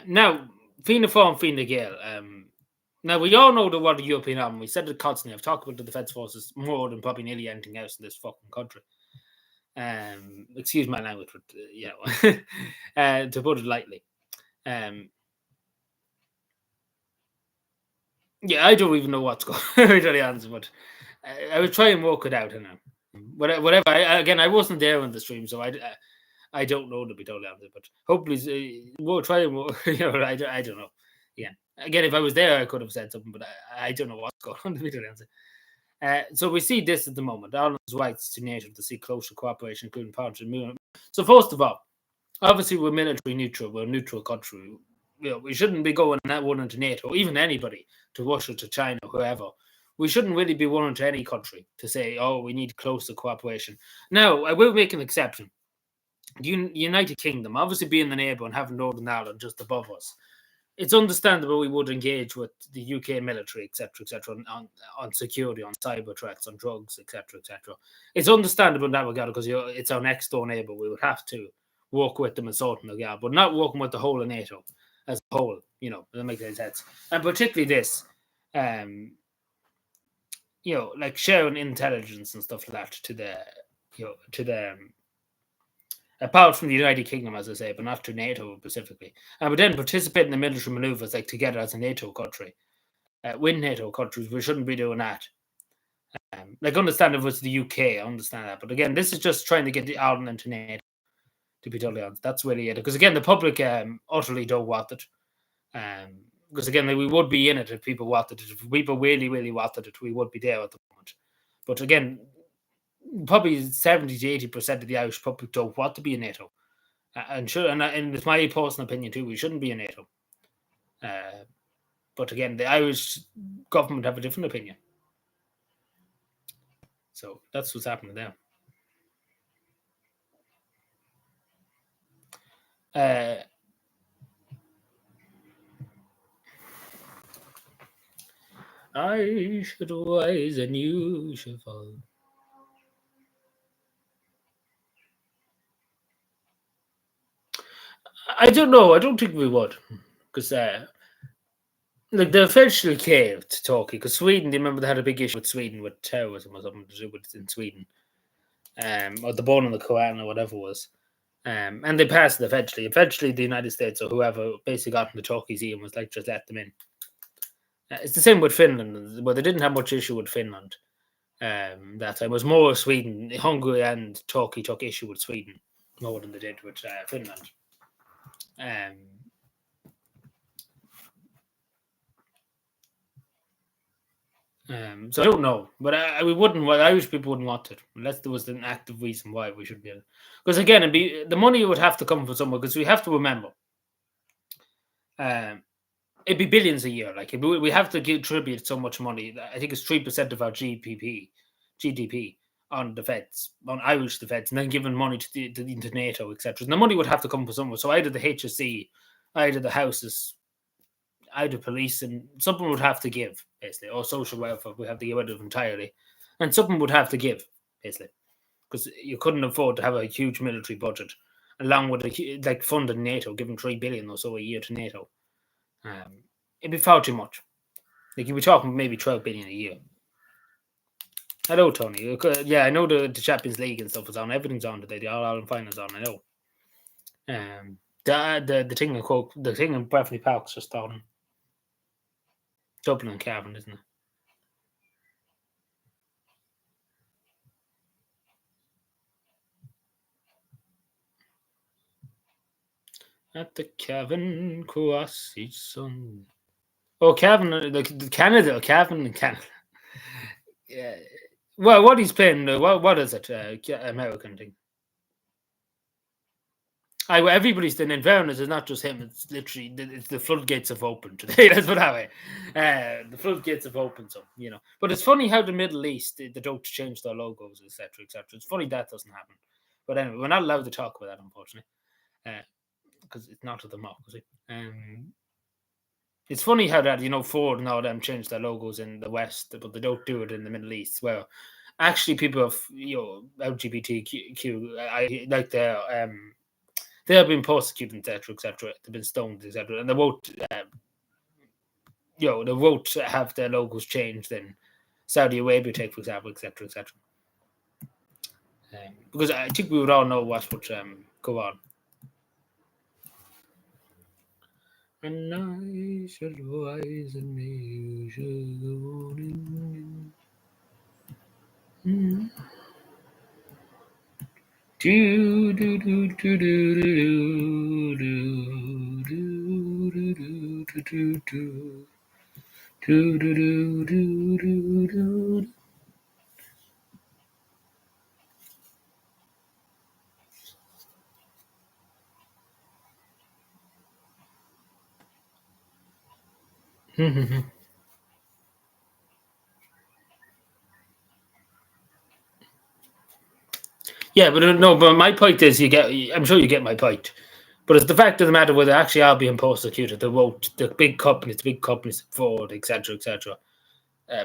Now, Fianna Fáil and Fianna Gael. Now, we all know the word European Army. We said it constantly. I've talked about the Defence Forces more than probably nearly anything else in this fucking country. Excuse my language, but to put it lightly. Yeah, I don't even know what's going on with the answer, but I will try and work it out. Whatever. I wasn't there on the stream, so I don't know to be totally honest. But hopefully, we'll try and I don't know. Yeah. Again, if I was there, I could have said something, but I don't know what's going on to be totally honest. So we see this at the moment. Ireland's rights to NATO to see closer cooperation, including partnership. So first of all, obviously we're military neutral. We're a neutral country. We shouldn't be going that one into NATO, even anybody, to Russia, to China, whoever. We shouldn't really be one into any country to say, oh, we need closer cooperation. Now, I will make an exception. The United Kingdom, obviously being the neighbour and having Northern Ireland just above us, it's understandable we would engage with the UK military, etc., etc., on security, on cyber threats, on drugs, etc., etc. It's understandable in that regard because it's our next door neighbour. We would have to work with them in certain regard, but not working with the whole of NATO as a whole. Doesn't make any sense. And particularly this, like sharing intelligence and stuff like that to the apart from the United Kingdom, as I say, but not to NATO specifically. But then participate in the military maneuvers like together as a NATO country. With NATO countries, we shouldn't be doing that. Understand if it's the UK, I understand that. But again, this is just trying to get the Ireland into NATO, to be totally honest. That's really it. Because again, the public utterly don't want it. Because again, we would be in it if people wanted it. If people really, really wanted it, we would be there at the moment. But again, probably 70 to 80% of the Irish public don't want to be in NATO. And it's my personal opinion too, we shouldn't be in NATO. But again, the Irish government have a different opinion. So that's what's happening there. I should rise and you should fall. I don't know. I don't think we would. Because they eventually caved to Turkey. Because Sweden, do you remember they had a big issue with Sweden with terrorism or something to do with it in Sweden? Or the bone on the Quran or whatever it was. And they passed it eventually. Eventually, the United States or whoever basically got into Turkey's ear and was like, just let them in. It's the same with Finland, but they didn't have much issue with Finland that time. It was more Sweden. Hungary and Turkey took issue with Sweden more than they did with Finland. So I don't know, but we wouldn't. Well, Irish people wouldn't want it unless there was an active reason why we should be. Because again, the money would have to come from somewhere. Because we have to remember, it'd be billions a year. Like we have to contribute so much money. I think it's 3% of our GDP on defence, on Irish defence, and then giving money to NATO, etc. And the money would have to come from somewhere. So either the HSE, either the houses, either police, and something would have to give, basically, or social welfare we have to get rid of entirely, and something would have to give, basically, because you couldn't afford to have a huge military budget along with like funding NATO, giving 3 billion or so a year to NATO. It'd be far too much. Like you'd be talking maybe 12 billion a year. Hello, Tony. Yeah, I know the Champions League and stuff is on. Everything's on today. The All Ireland finals on. I know. The thing in the thing in Beverly Park's just on. Dublin and Cavan, isn't it? At the Cavan, Coassie son. Oh, Cavan, like Canada, Cavan and Canada. Yeah. Well, what he's playing, what is it? American thing. Everybody's in fairness, it's not just him. It's literally the floodgates have opened today. Let's put it that way. The floodgates have opened, so you know. But it's funny how the Middle East they don't change their logos, etc., etc. It's funny that doesn't happen. But anyway, we're not allowed to talk about that, unfortunately, because it's not a democracy. It's funny how that Ford and all them change their logos in the West, but they don't do it in the Middle East. Well, actually, people of LGBTQ, I like their they have been persecuted, etc., etc. They've been stoned, etc., and they won't, they won't have their logos changed in Saudi Arabia, take for example, etc., etc. Because I think we would all know what would go on. And I shall rise and you shall go in. Do do do do do do do do do do do. Do, do, do, do, do, do. Yeah, but no, but my point is, I'm sure you get my point. But it's the fact of the matter where they actually are being persecuted. The big companies, Ford, etc., etc.,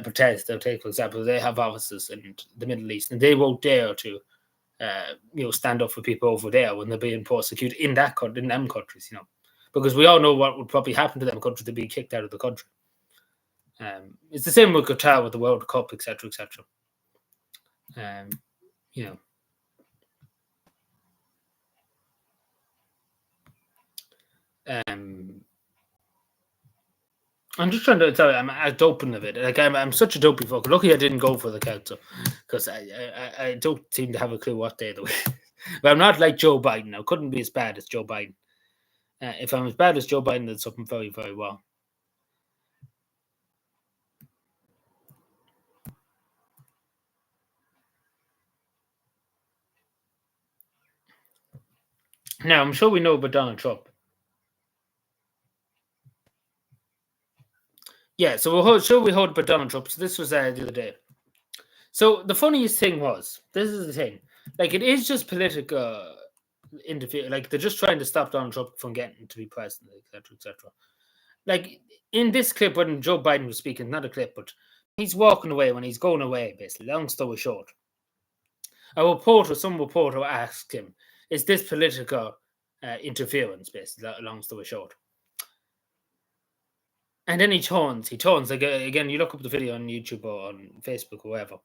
protest. They'll take, for example, they have offices in the Middle East, and they won't dare to, stand up for people over there when they're being persecuted in them countries, because we all know what would probably happen to them countries to be kicked out of the country. It's the same with Qatar with the World Cup, etc., etc. I'm just trying to tell you, I'm a doping of it. Like I'm such a dopey fucker. Lucky I didn't go for the council because I don't seem to have a clue what day of the week. But I'm not like Joe Biden. I couldn't be as bad as Joe Biden. If I'm as bad as Joe Biden, then something very, very wrong. Now, I'm sure we know about Donald Trump. Yeah, so we hold about Donald Trump. So this was the other day. So the funniest thing was, this is the thing, like it is just political interfere. Like they're just trying to stop Donald Trump from getting to be president, etc., etc. Like in this clip when Joe Biden was speaking, not a clip, but he's walking away when he's going away. Basically, long story short, some reporter asked him, "Is this political interference?" Basically, long story short. And then he turns like again. You look up the video on YouTube or on Facebook or wherever.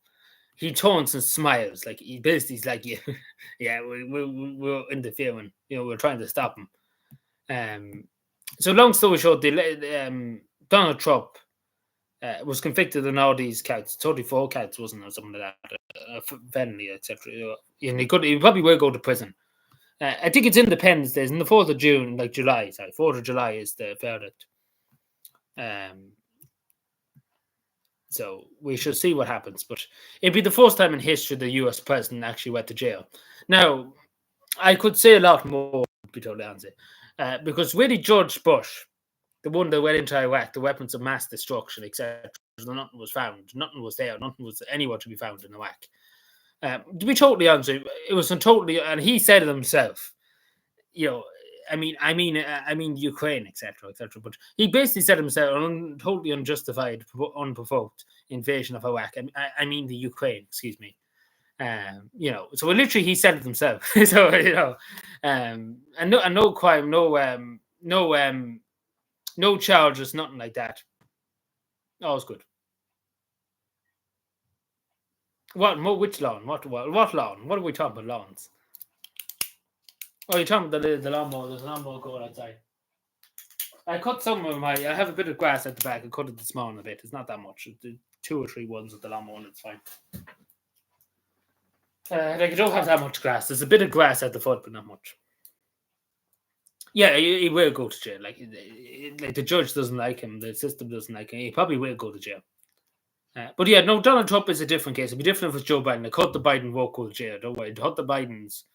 He turns and smiles like he's like, yeah, yeah, we're interfering. We're trying to stop him. So long story short, Donald Trump was convicted on all these counts, 34 counts, wasn't it, or something like that, felony, etc. And he probably will go to prison. I think it's Independence Day, on the 4th of June, like July. Sorry, 4th of July is the verdict. So we shall see what happens, but it'd be the first time in history the US president actually went to jail. Now, I could say a lot more, to be totally honest, because really George Bush the one that went into Iraq, the weapons of mass destruction, etc. Nothing was found. Nothing was there. Nothing was anywhere to be found in Iraq. To be totally honest, it was totally, and he said it himself. I mean, Ukraine, etc., etc. But he basically said himself, totally unjustified, unprovoked invasion of Iraq. I mean the Ukraine, excuse me. So literally he said it himself. So and no crime, no charges, nothing like that. All's good. What? Which lawn? What lawn? What are we talking about? Lawns? Oh, you're talking about the lawnmower. There's a lawnmower going outside. I cut some of I have a bit of grass at the back. I cut it this morning a bit. It's not that much. 2 or 3 ones with the lawnmower, and it's fine. I don't have that much grass. There's a bit of grass at the foot, but not much. Yeah, he will go to jail. Like the judge doesn't like him. The system doesn't like him. He probably will go to jail. But yeah, no, Donald Trump is a different case. It'd be different if it's Joe Biden. Like Hunter Biden won't go to jail. Don't worry. Hunter Biden's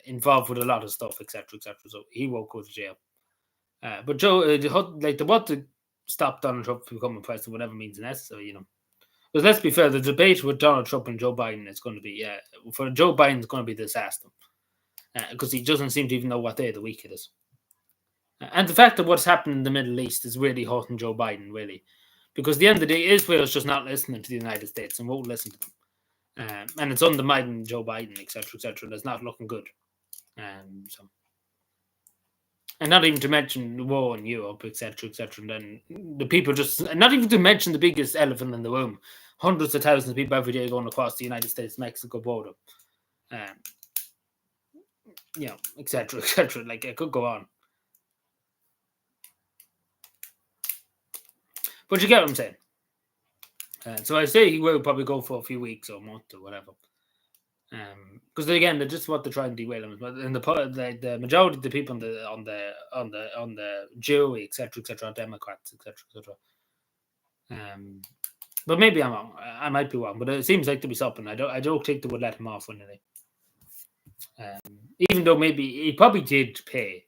involved with a lot of stuff, etc., etc. So he won't go to jail. But Joe, they want to stop Donald Trump from becoming president, whatever means necessary. Because let's be fair, the debate with Donald Trump and Joe Biden is going to be for Joe Biden is going to be a disaster because he doesn't seem to even know what day of the week it is. And the fact that what's happened in the Middle East is really hurting Joe Biden, really. Because at the end of the day, Israel is just not listening to the United States and won't listen to them. And it's undermining Joe Biden, etc., etc. That's not looking good. And not even to mention the war in Europe, etc., etc. And then the people not even to mention the biggest elephant in the room. Hundreds of thousands of people every day going across the United States-Mexico border. Etc., etc. Like, it could go on. But you get what I'm saying. So I say he will probably go for a few weeks or a month or whatever. Because again, they just want to try and derail him. But in the majority of the people on the jury, etc., are Democrats, etc., etc. But maybe I'm wrong. I might be wrong, but it seems like to be something. I don't think they would let him off when they. Even though maybe he probably did pay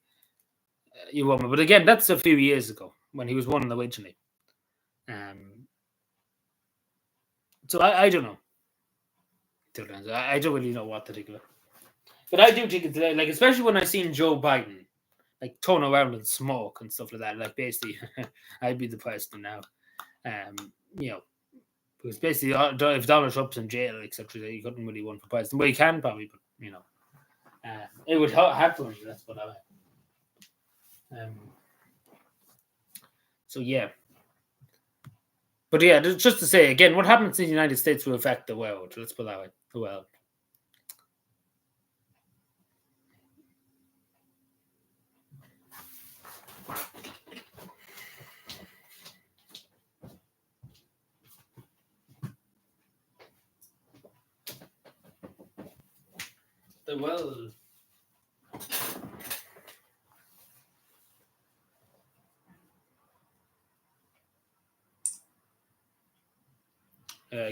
you woman, but again, that's a few years ago when he was one originally. So I don't know. I don't really know what to think of it. But I do think it's like, especially when I seen Joe Biden like turn around and smoke and stuff like that. Like basically, I'd be the president now. Because basically, if Donald Trump's in jail, etc., he couldn't really run for president. Well, he can probably, but it would happen. That's what I. So yeah. But yeah, just to say again, what happens in the United States will affect the world. Let's put it that way. The world. The world.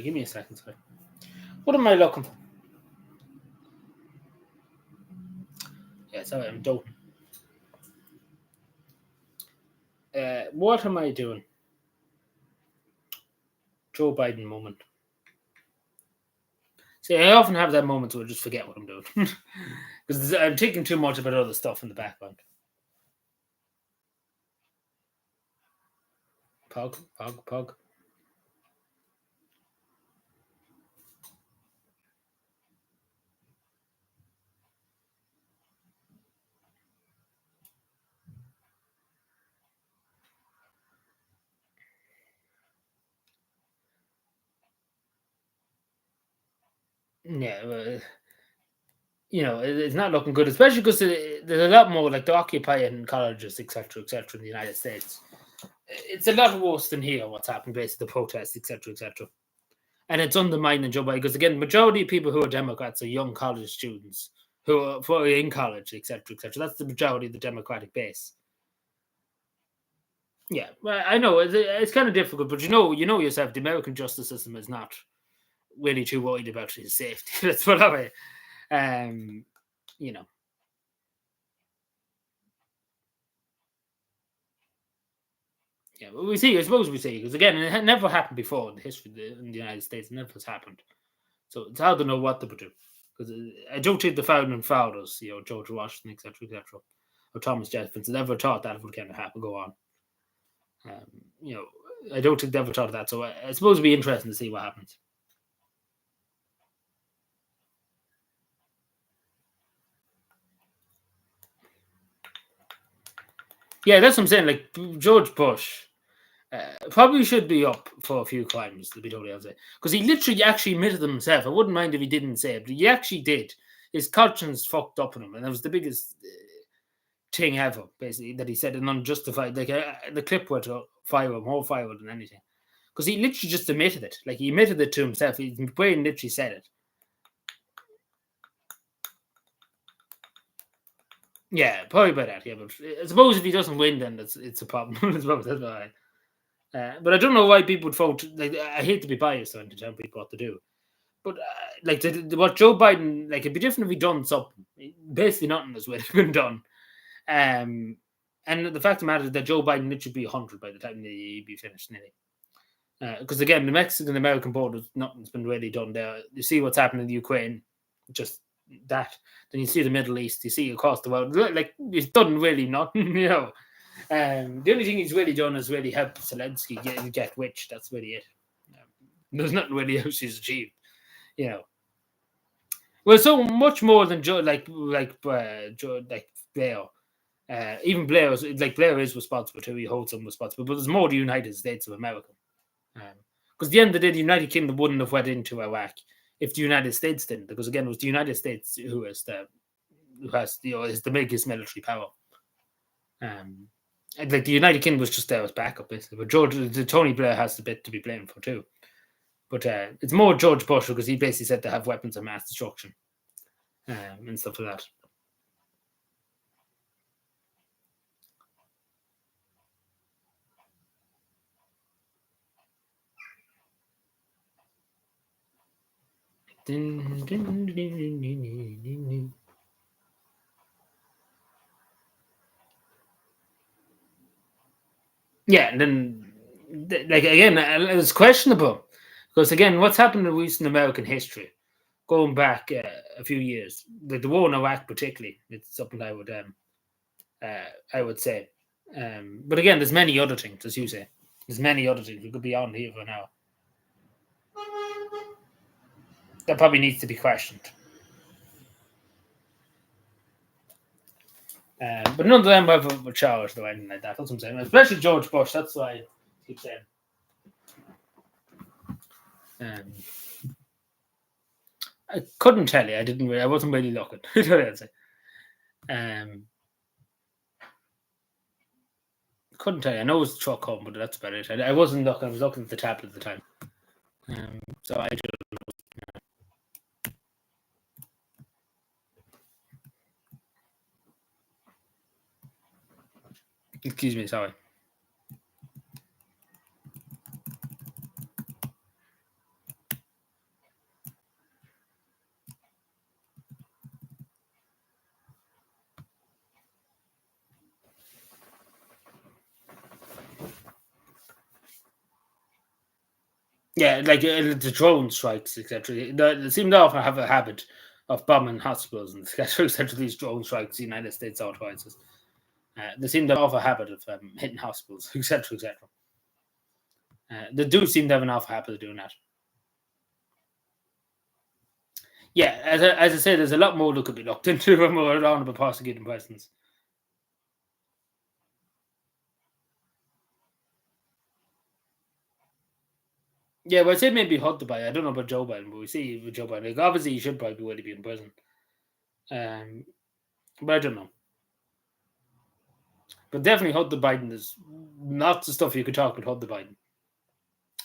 Give me a second, sorry. What am I looking for? Yeah, sorry, I'm doting. What am I doing? Joe Biden moment. See, I often have that moment where I just forget what I'm doing. Because I'm thinking too much about other stuff in the background. Pog. Yeah, it's not looking good, especially because there's a lot more like the occupying colleges, etc., in the United States. It's a lot worse than here. What's happening, basically, the protests, etc., etc. And it's undermining Joe Biden because again, the majority of people who are Democrats are young college students who are in college, etc., etc. That's the majority of the Democratic base. Yeah, well, I know it's kind of difficult, but you know yourself, the American justice system is not really too worried about his safety. That's what I mean. Yeah, but we see. I suppose we see because again, it had never happened before in the history in the United States. It never has happened. So it's hard to know what to do because I don't think the founding fathers, George Washington, etc., or Thomas Jefferson, never thought that would kind of happen. Go on, um, you know, I don't think they ever thought of that. So I suppose it'd be interesting to see what happens. Yeah, that's what I'm saying. Like George Bush probably should be up for a few crimes, to be totally honest, because he literally actually admitted them himself. I wouldn't mind if he didn't say it, but he actually did. His conscience fucked up on him, and that was the biggest thing ever, basically, that he said an unjustified. Like the clip were to fire him, more fire than anything, because he literally just admitted it. Like he admitted it to himself. His brain literally said it. Yeah, probably by that. Yeah, but I suppose if he doesn't win, then it's a problem. That's why. But I don't know why people would vote. Like I hate to be biased on to tell people what to do, but like what Joe Biden, like it'd be different if he done something. Basically, nothing has really been done. Um, and the fact of the matter is that Joe Biden literally be 100 by the time he'd be finished, nearly. Because again, the Mexican American border, nothing's been really done there. You see what's happening in the Ukraine, just that. Then you see the Middle East, you see across the world. Like he's done really nothing, the only thing he's really done is really help Zelensky get rich. That's really it. There's nothing really else he's achieved, you know. Well, so much more than Joe, like Blair. Even Blair is responsible too. He holds some responsible, but there's more the United States of America. Because at the end of the day, the United Kingdom wouldn't have went into Iraq if the United States didn't. Because again, it was the United States who is the biggest military power. And like the United Kingdom was just there as backup, basically. But Tony Blair has the bit to be blamed for too. But it's more George Bush because he basically said to have weapons of mass destruction and stuff like that. Yeah, and then like again, it's questionable because again, what's happened in recent American history, going back a few years, like the war in Iraq, particularly, it's something I would say. But again, there's many other things, as you say. There's many other things we could be on here for now. That probably needs to be questioned. But none of them were charged or anything like that. That's what I'm saying. Especially George Bush. That's why I keep saying. I couldn't tell you. I wasn't really looking. Couldn't tell you. I know it was truck home, but that's about it. I wasn't looking. I was looking at the tablet at the time. So I just. Excuse me. Sorry. Yeah, like the drone strikes, etc. They seem to often have a habit of bombing hospitals and etc. These drone strikes, the United States authorizes. They seem to have a habit of hitting hospitals, etc. They do seem to have an awful habit of doing that. Yeah, as I say, there's a lot more that could be looked into when we're on about prosecuting persons. Yeah, well, I said maybe Hunter Biden. I don't know about Joe Biden, but we see with Joe Biden. Like, obviously, he should probably really be in prison. But I don't know. But definitely, Hunter Biden is lots of stuff you could talk about Hunter Biden.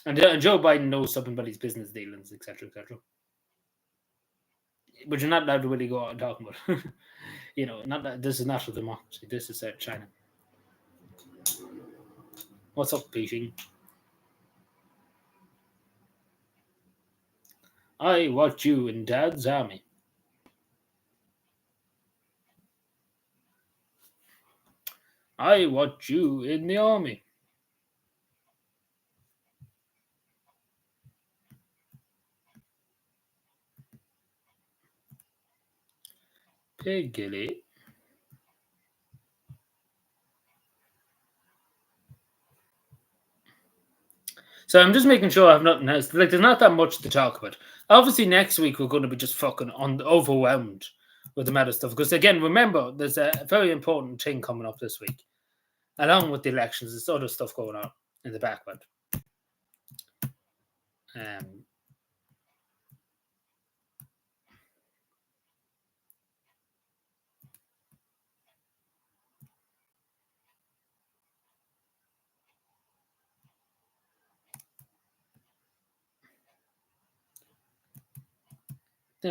And Joe Biden knows something about his business dealings, etc. But you're not allowed to really go out and talk about not that this is not a democracy. This is China. What's up, Beijing? I watch you in Dad's army. I watch you in the army. Piggly. So I'm just making sure I have nothing else. Like, there's not that much to talk about. Obviously, next week we're going to be just fucking overwhelmed with the amount of stuff. Because again, remember, there's a very important thing coming up this week, along with the elections. There's other stuff going on in the background. So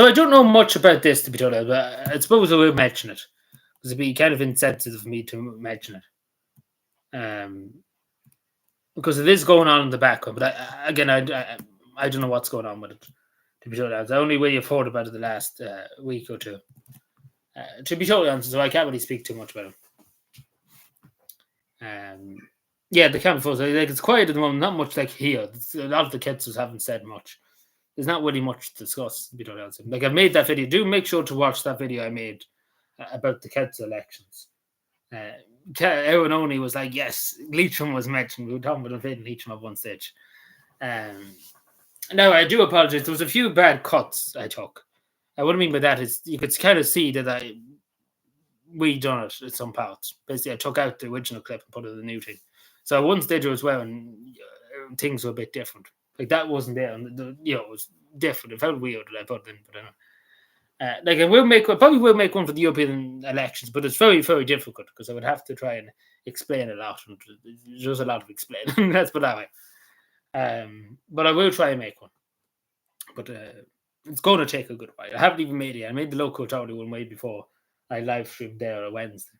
I don't know much about this, to be told, but I suppose I will mention it because it'd be kind of insensitive for me to mention it, because it is going on in the background. But I don't know what's going on with it. To be totally honest, I only really have heard about it the last week or two. To be totally honest, so I can't really speak too much about it. Yeah, the camp photos, like it's quiet at the moment. Not much like here. A lot of the kids just haven't said much. There's not really much to discuss. To be totally honest, like I've made that video. Do make sure to watch that video I made about the kids' elections. Aaron only was like, yes, Leitrim was mentioned. We were talking about invading Leitrim at one stage. Now, I do apologize. There was a few bad cuts I took. What I mean by that is you could kind of see that we done it at some parts. Basically, I took out the original clip and put it in the new thing. So at one stage it was when things were a bit different. Like that wasn't there, and it was different. It felt weird that I put it in, but I probably will make one for the European elections, but it's very, very difficult because I would have to try and explain a lot, and there's a lot of explaining. Let's put it that way. But I will try and make one. But it's going to take a good while. I haven't even made it. I made the local authority one way before I live streamed there on Wednesday.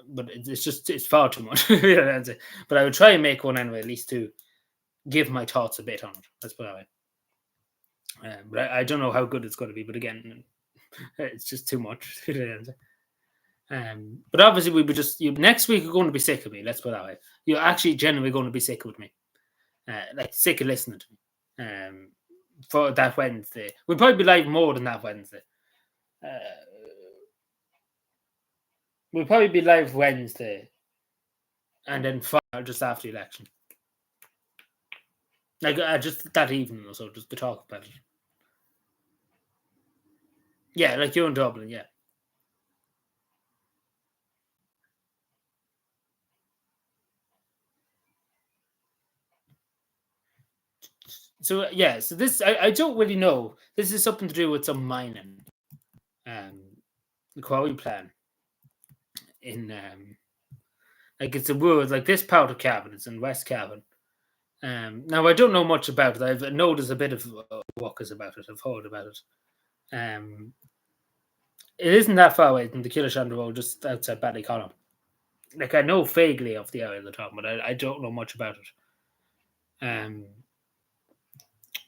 But it's far too much. But I would try and make one anyway, at least to give my thoughts a bit on it. Let's put it that way. But I don't know how good it's going to be. But again, it's just too much. But obviously, we would next week you're going to be sick of me. Let's put it that way. You're actually genuinely going to be sick with me, like sick of listening to me. For that Wednesday, we'll probably be live more than that Wednesday. We'll probably be live Wednesday, and then just after the election. Like just that evening or so, just to talk about it. Yeah, like you're in Dublin, yeah. So yeah, so this I don't really know. This is something to do with some mining, the quarry plan in like it's a word like this part of Cavan. It's in West Cavan. Now I don't know much about it. I've noticed a bit of walkers about it. I've heard about it. It isn't that far away from the Killashandra Road, just outside Ballyconn. Like I know vaguely of the area of the top, but I don't know much about it.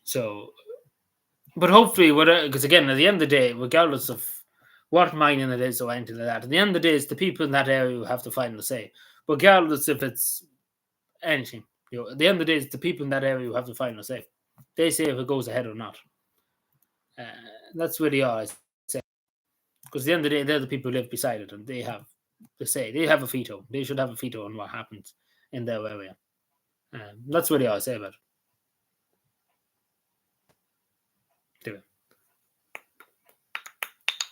So, but hopefully, because again, at the end of the day, regardless of what mining it is or anything like that, at the end of the day, it's the people in that area who have the final say. Regardless if it's anything, at the end of the day, it's the people in that area who have the final say. They say if it goes ahead or not. That's really all I say. Because at the end of the day, they're the people who live beside it, and they have the say. They have a veto. They should have a veto on what happens in their area. That's really all I say about it.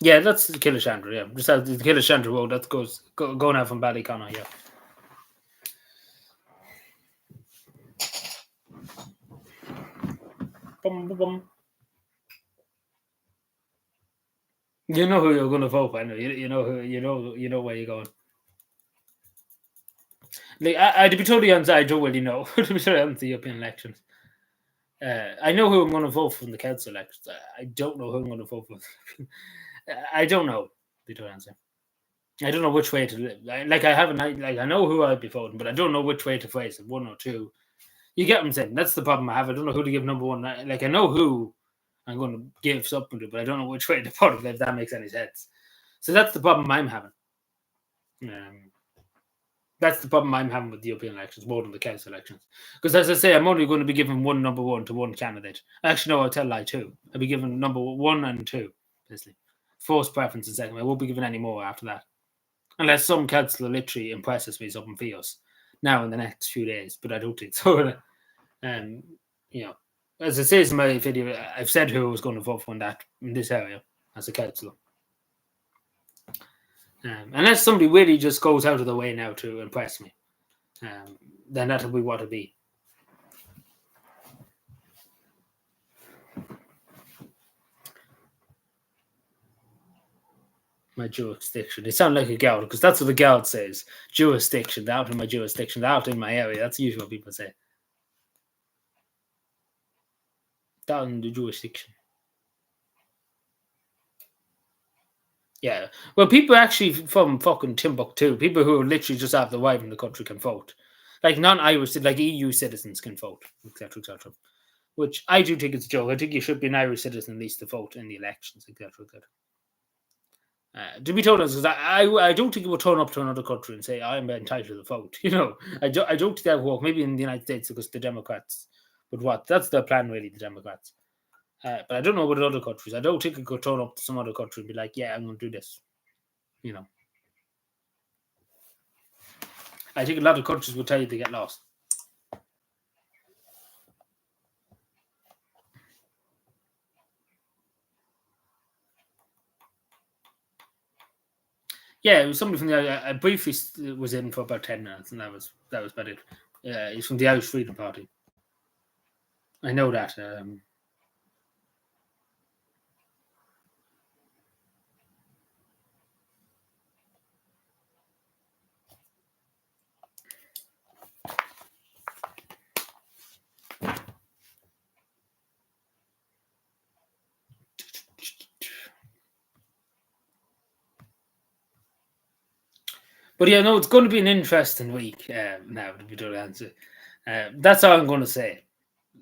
Yeah, that's the Killashandra, yeah. Just out the Killashandra Road, that goes going out from Ballyconn, yeah. Bum, bum, bum. You know who you're going to vote for, anyway. You know who you know where you're going. Like to be totally honest, I don't really know. To be totally honest, the European elections. I know who I'm going to vote for in the council elections. I don't know who I'm going to vote for. I don't know. To be totally honest, I don't know which way to live. Like I haven't. I know who I'd be voting, but I don't know which way to phrase it. One or two. You get what I'm saying? That's the problem I have. I don't know who to give number one. Like I know who I'm going to give something to, but I don't know which way to put it. If that makes any sense. So that's the problem I'm having. That's the problem I'm having with the European elections more than the council elections. Because as I say, I'm only going to be giving one number one to one candidate. Actually, no, I'll tell a lie, two. I'll be giving number one and two, basically. First preference and second. I won't be giving any more after that. Unless some councillor literally impresses me something fierce now in the next few days. But I don't think so. You know, as it says in my video, I've said who I was going to vote for in this area as a councillor. Unless somebody really just goes out of the way now to impress me, then that'll be what it'll be. My jurisdiction. It sounds like a girl because that's what the girl says. Jurisdiction. They're out in my jurisdiction. They're out in my area. That's usually what people say. Down in the jurisdiction. Yeah. Well, people actually from fucking Timbuktu, people who are literally just after arriving in the country can vote. Like non-Irish, like EU citizens can vote, etc., etc. Which I do think is a joke. I think you should be an Irish citizen at least to vote in the elections, etc., etc. To be told, because I don't think it will turn up to another country and say I'm entitled to vote. You know, I don't think that will work. Maybe in the United States because the Democrats would what? That's their plan, really. The Democrats. But I don't know about other countries. I don't think it could turn up to some other country and be like, yeah, I'm going to do this. You know. I think a lot of countries will tell you to get lost. Yeah, it was somebody from the. I briefly was in for about 10 minutes, and that was about it. He's from the Irish Freedom Party. I know that. But yeah, no, it's going to be an interesting week now, to be told answer. That's all I'm going to say.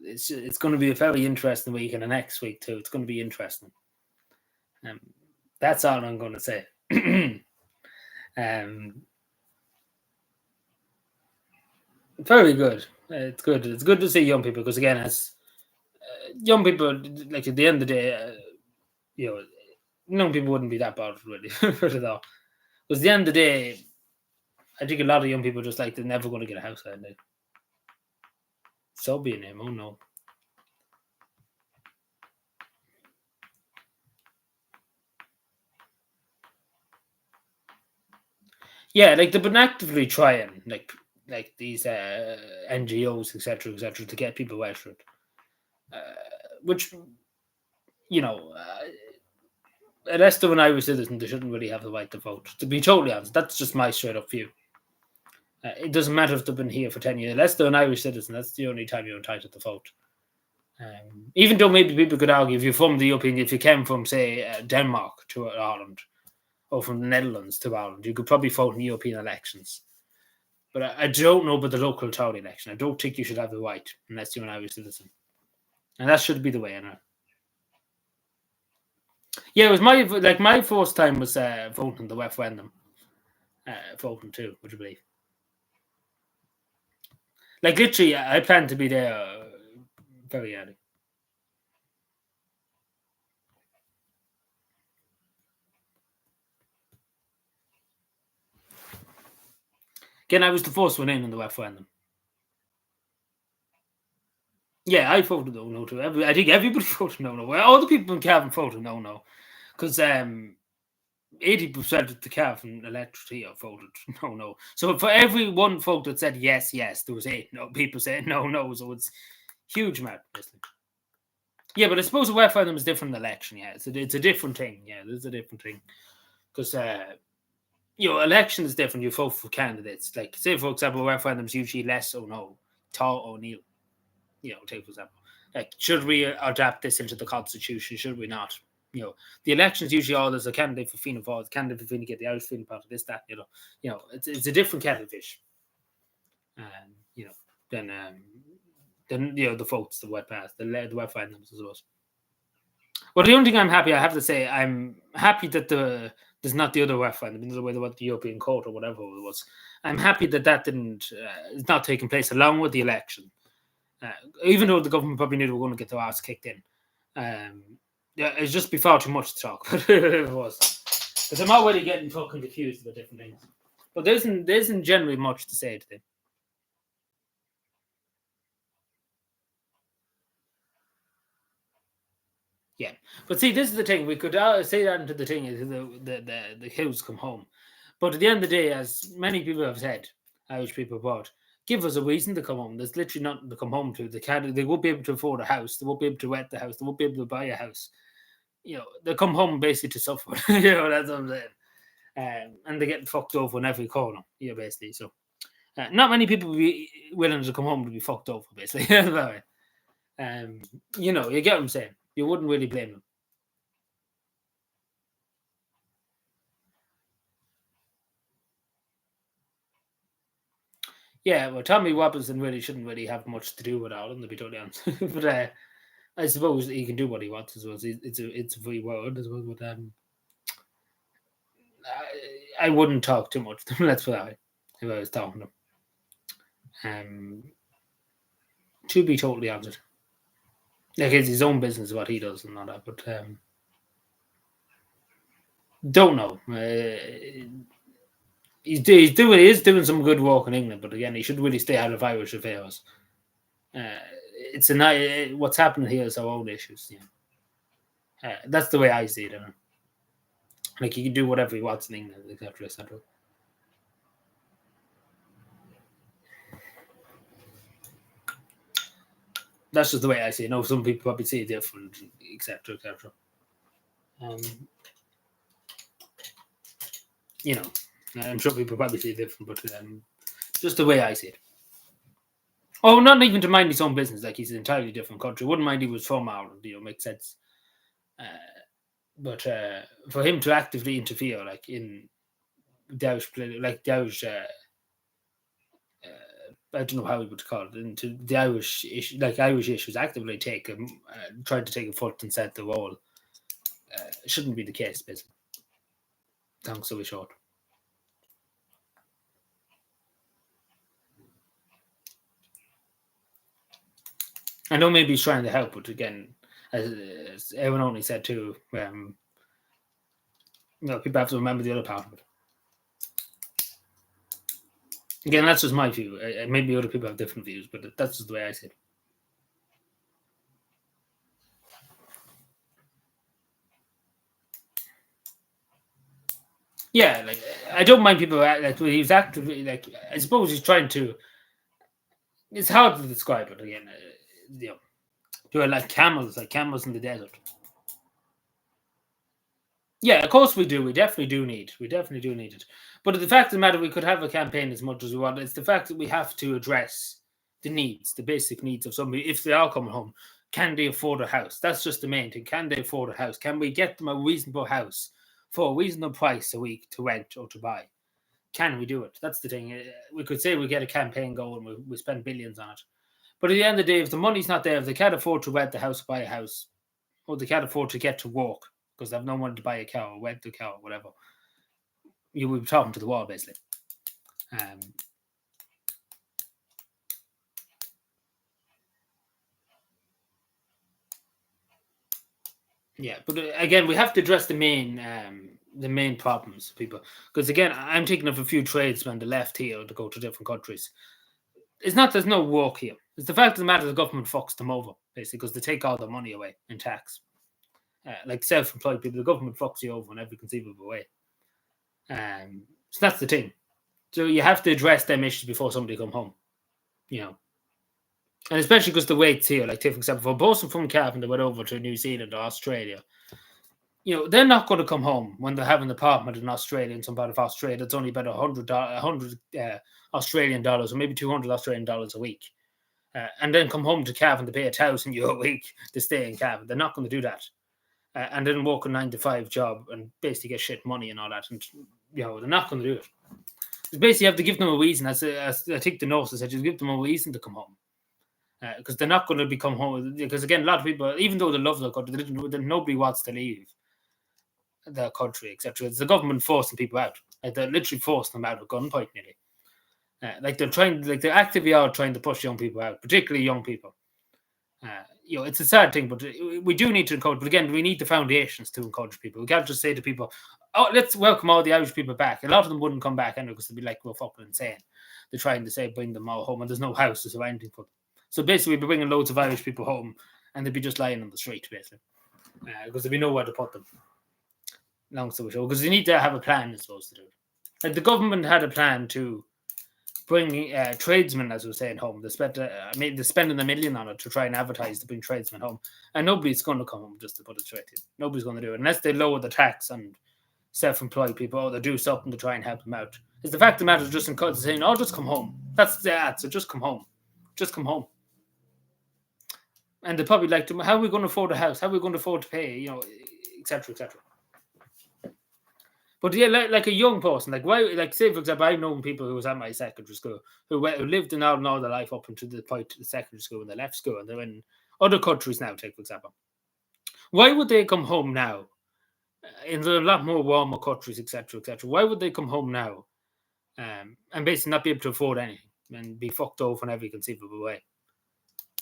It's going to be a very interesting week, and the next week too. It's going to be interesting. That's all I'm going to say. Very good. It's good. It's good to see young people because again, as young people, like at the end of the day, you know, young people wouldn't be that bothered really at all. Because at the end of the day, I think a lot of young people just like they're never going to get a house out there. So be in him. Oh no. Yeah, like they've been actively trying, like these NGOs, etc., to get people registered. Which, you know, unless they're an Irish citizen, they shouldn't really have the right to vote. To be totally honest, that's just my straight up view. It doesn't matter if they've been here for 10 years. Unless they're an Irish citizen, that's the only time you're entitled to vote. Even though maybe people could argue if you're from the European, if you came from, say, Denmark to Ireland, or from the Netherlands to Ireland, you could probably vote in European elections. But I don't know about the local authority election. I don't think you should have the right unless you're an Irish citizen. And that should be the way, I know. Yeah, it was my first time was voting the referendum. Voting too, would you believe? Like literally, I plan to be there very early. Again, I was the first one in the referendum. Yeah, I voted no too. I think everybody voted no. Well, all the people in Cavan voted no. Because 80% of the Cavan electorate voted no. So for every one vote that said yes, there was 8 no people saying no. So it's huge amount, basically. Yeah, but I suppose a referendum is different than election. Yeah, it's a different thing. Yeah, it's a different thing because election is different. You vote for candidates. Like say, for example, referendum is usually yes or no, tall or kneel. Take for example, like should we adapt this into the constitution? Should we not? The elections usually all there's a candidate for Fianna Fáil, candidate for Fianna get the Irish Freedom Party, this, that, it's a different kettle of fish. Then the votes that went past, the referendums as well. Well, the only thing I have to say, I'm happy that the There's not the other referendum, the way they want the European Court or whatever it was. I'm happy that didn't is not taking place along with the election. Even though the government probably knew they were going to get their ass kicked in. Yeah, it's just before too much to talk, but it was. Because I'm already getting fucking confused about different things. But there isn't generally much to say today. Yeah, but see, this is the thing. We could say that into the thing is the hills come home, but at the end of the day, as many people have said, Irish people abroad, give us a reason to come home. There's literally nothing to come home to. They can't. They won't be able to afford a house. They won't be able to rent the house. They won't be able to buy a house. They come home basically to suffer. That's what I'm saying. And they're getting fucked over in every corner. Basically. So, not many people will be willing to come home to be fucked over. Basically, that way. You get what I'm saying. You wouldn't really blame them. Yeah, well, Tommy Robinson really shouldn't really have much to do with Ireland, to be totally honest. But I suppose he can do what he wants as well. It's a free world as well. But I wouldn't talk too much to him, let's put that way, if I was talking to him. To be totally honest. Like, it's his own business what he does and all that, but don't know. He is doing some good work in England, but again, he should really stay out of Irish affairs. What's happening here is our own issues. That's the way I see it. Like, he can do whatever he wants in England, etc., etc. That's just the way I see it. No, some people probably see it different, etc., etc. I'm sure people probably see it different, but just the way I see it. Oh, not even to mind his own business. Like, he's an entirely different country. Wouldn't mind he was from Ireland. Makes sense. But for him to actively interfere, like in the Irish, I don't know how we would call it, into the Irish issue, like Irish issues, actively trying to take a foot and set the role. Shouldn't be the case, basically. Long story short. I know maybe he's trying to help, but again, as everyone only said too, people have to remember the other part of it. Again, that's just my view. Maybe other people have different views, but that's just the way I see it. Yeah, like, I don't mind people like he's actively, like, I suppose he's trying to. It's hard to describe it again. Do I like camels in the desert? Yeah, of course we do. We definitely do need it. But the fact of the matter, we could have a campaign as much as we want. It's the fact that we have to address the basic needs of somebody. If they are coming home, can they afford a house? That's just the main thing. Can they afford a house? Can we get them a reasonable house for a reasonable price a week to rent or to buy? Can we do it? That's the thing. We could say we get a campaign going, we spend billions on it. But at the end of the day, if the money's not there, if they can't afford to rent the house, buy a house, or they can't afford to get to work because they have no money to buy a car or rent a car or whatever, you will be talking to the wall, basically. Yeah, but again, we have to address the main problems, people. Because again, I'm thinking of a few tradesmen on the left here to go to different countries. It's not there's no work here. It's the fact of the matter the government fucks them over, basically, because they take all their money away in tax. Like self-employed people, the government fucks you over in every conceivable way. So that's the thing. So you have to address them issues before somebody come home. And especially because the weights here, like, take for example, for a person from Cavan that went over to New Zealand or Australia, they're not going to come home when they have an apartment in Australia, in some part of Australia, that's only about $100 Australian dollars or maybe $200 Australian dollars a week. And then come home to Cavan to pay €1,000 a week to stay in Cavan. They're not going to do that. And then work a 9-to-5 job and basically get shit money and all that. And, they're not going to do it. It's basically, you have to give them a reason. As I think the nurse said, you give them a reason to come home. Because they're not going to become home. Because again, a lot of people, even though they love their country, nobody wants to leave. the country, etc. It's the government forcing people out. Like they're literally forcing them out at gunpoint, nearly. Like they're actively out trying to push young people out, particularly young people. It's a sad thing, but we do need to encourage. But again, we need the foundations to encourage people. We can't just say to people, "Oh, let's welcome all the Irish people back." A lot of them wouldn't come back anyway because they'd be like, "We're fucking insane." They're trying to say bring them all home, and there's no houses or anything for them. So basically, we'd be bringing loads of Irish people home, and they'd be just lying on the street, basically, because there'd be nowhere to put them. Long story short, because you need to have a plan, I suppose, to do it. Like the government had a plan to bring tradesmen, as we were saying, home. They they're spending $1 million on it to try and advertise to bring tradesmen home, and nobody's going to come home, just to put it straight to you. Nobody's going to do it unless they lower the tax on self-employed people, or they do something to try and help them out. It's the fact of the matter is just saying, "Oh, just come home." That's the answer. Just come home. Just come home. And they probably like to, how are we going to afford a house? How are we going to afford to pay? Etc. etc. But yeah, like a young person, like why? Like say for example, I've known people who was at my secondary school who lived in all their life up until the point of the secondary school, and they left school and they're in other countries now. Take for example, why would they come home now? In a lot more warmer countries, etc., etc. Why would they come home now, and basically not be able to afford anything and be fucked over in every conceivable way?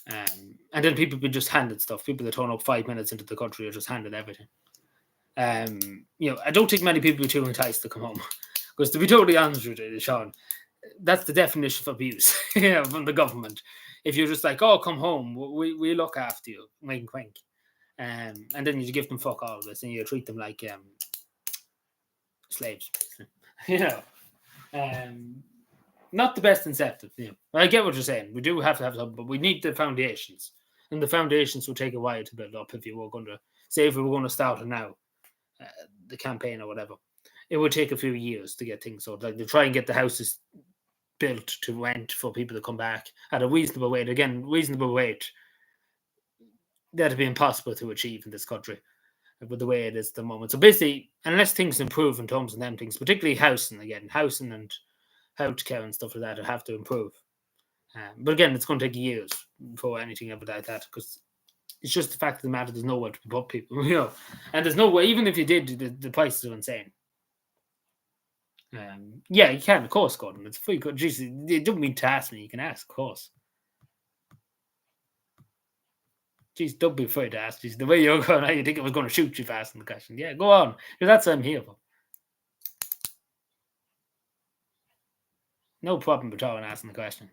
And then people be just handed stuff. People that turn up 5 minutes into the country are just handed everything. I don't think many people are too enticed to come home. Because to be totally honest with you, Sean, that's the definition of abuse from the government. If you're just like, "Oh, come home, we look after you," wink, wink. And then you give them fuck all of this and you treat them like slaves. Not the best incentive. I get what you're saying. We do have to have something, but we need the foundations. And the foundations will take a while to build up if we were going to start it now. The campaign or whatever, it would take a few years to get things sorted. Like to try and get the houses built to rent for people to come back at a reasonable rate. Again, reasonable rate that'd be impossible to achieve in this country with the way it is at the moment. So basically, unless things improve in terms of them things, particularly housing and healthcare and stuff like that, have to improve. But again, it's going to take years before anything ever like that, because it's just the fact of the matter, there's nowhere to put people, and there's no way, even if you did, the prices are insane. Yeah, you can, of course, Gordon. It's free. Jeez, you don't mean to ask me. You can ask, of course. Jeez, don't be afraid to ask. Jeez, the way you're going, you think I was going to shoot you for asking the question. Yeah, go on. That's what I'm here for. No problem at all in asking the question.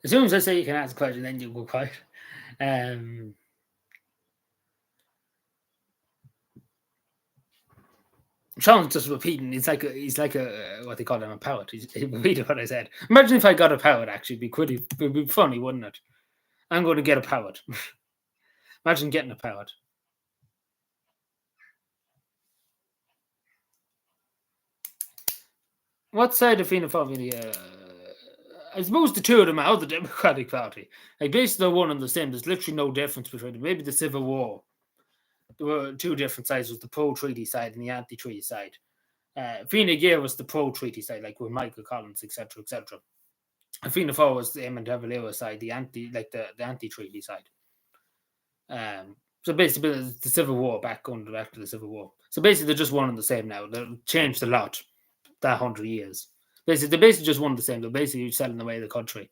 As soon as I say you can ask a question, then you go quiet. Sean's just repeating. He's like a what they call him, a poet. He's repeating what I said. Imagine if I got a poet. Actually, it'd be funny, wouldn't it? I'm going to get a poet. Imagine getting a poet. What side of Fianna Fáil? I suppose the two of them are the Democratic Party. Like basically they're one and the same. There's literally no difference between them. Maybe the Civil War, there were two different sides. Was the pro-treaty side and the anti-treaty side. Fianna Gael was the pro-treaty side, like with Michael Collins, etc., etc. And Fianna Fáil was the Eamon de Valera side, the anti-treaty side. So basically, the Civil War going back to the Civil War. So basically, they're just one and the same now. They've changed a lot that 100 years. They're basically just one and the same. They're basically selling away the country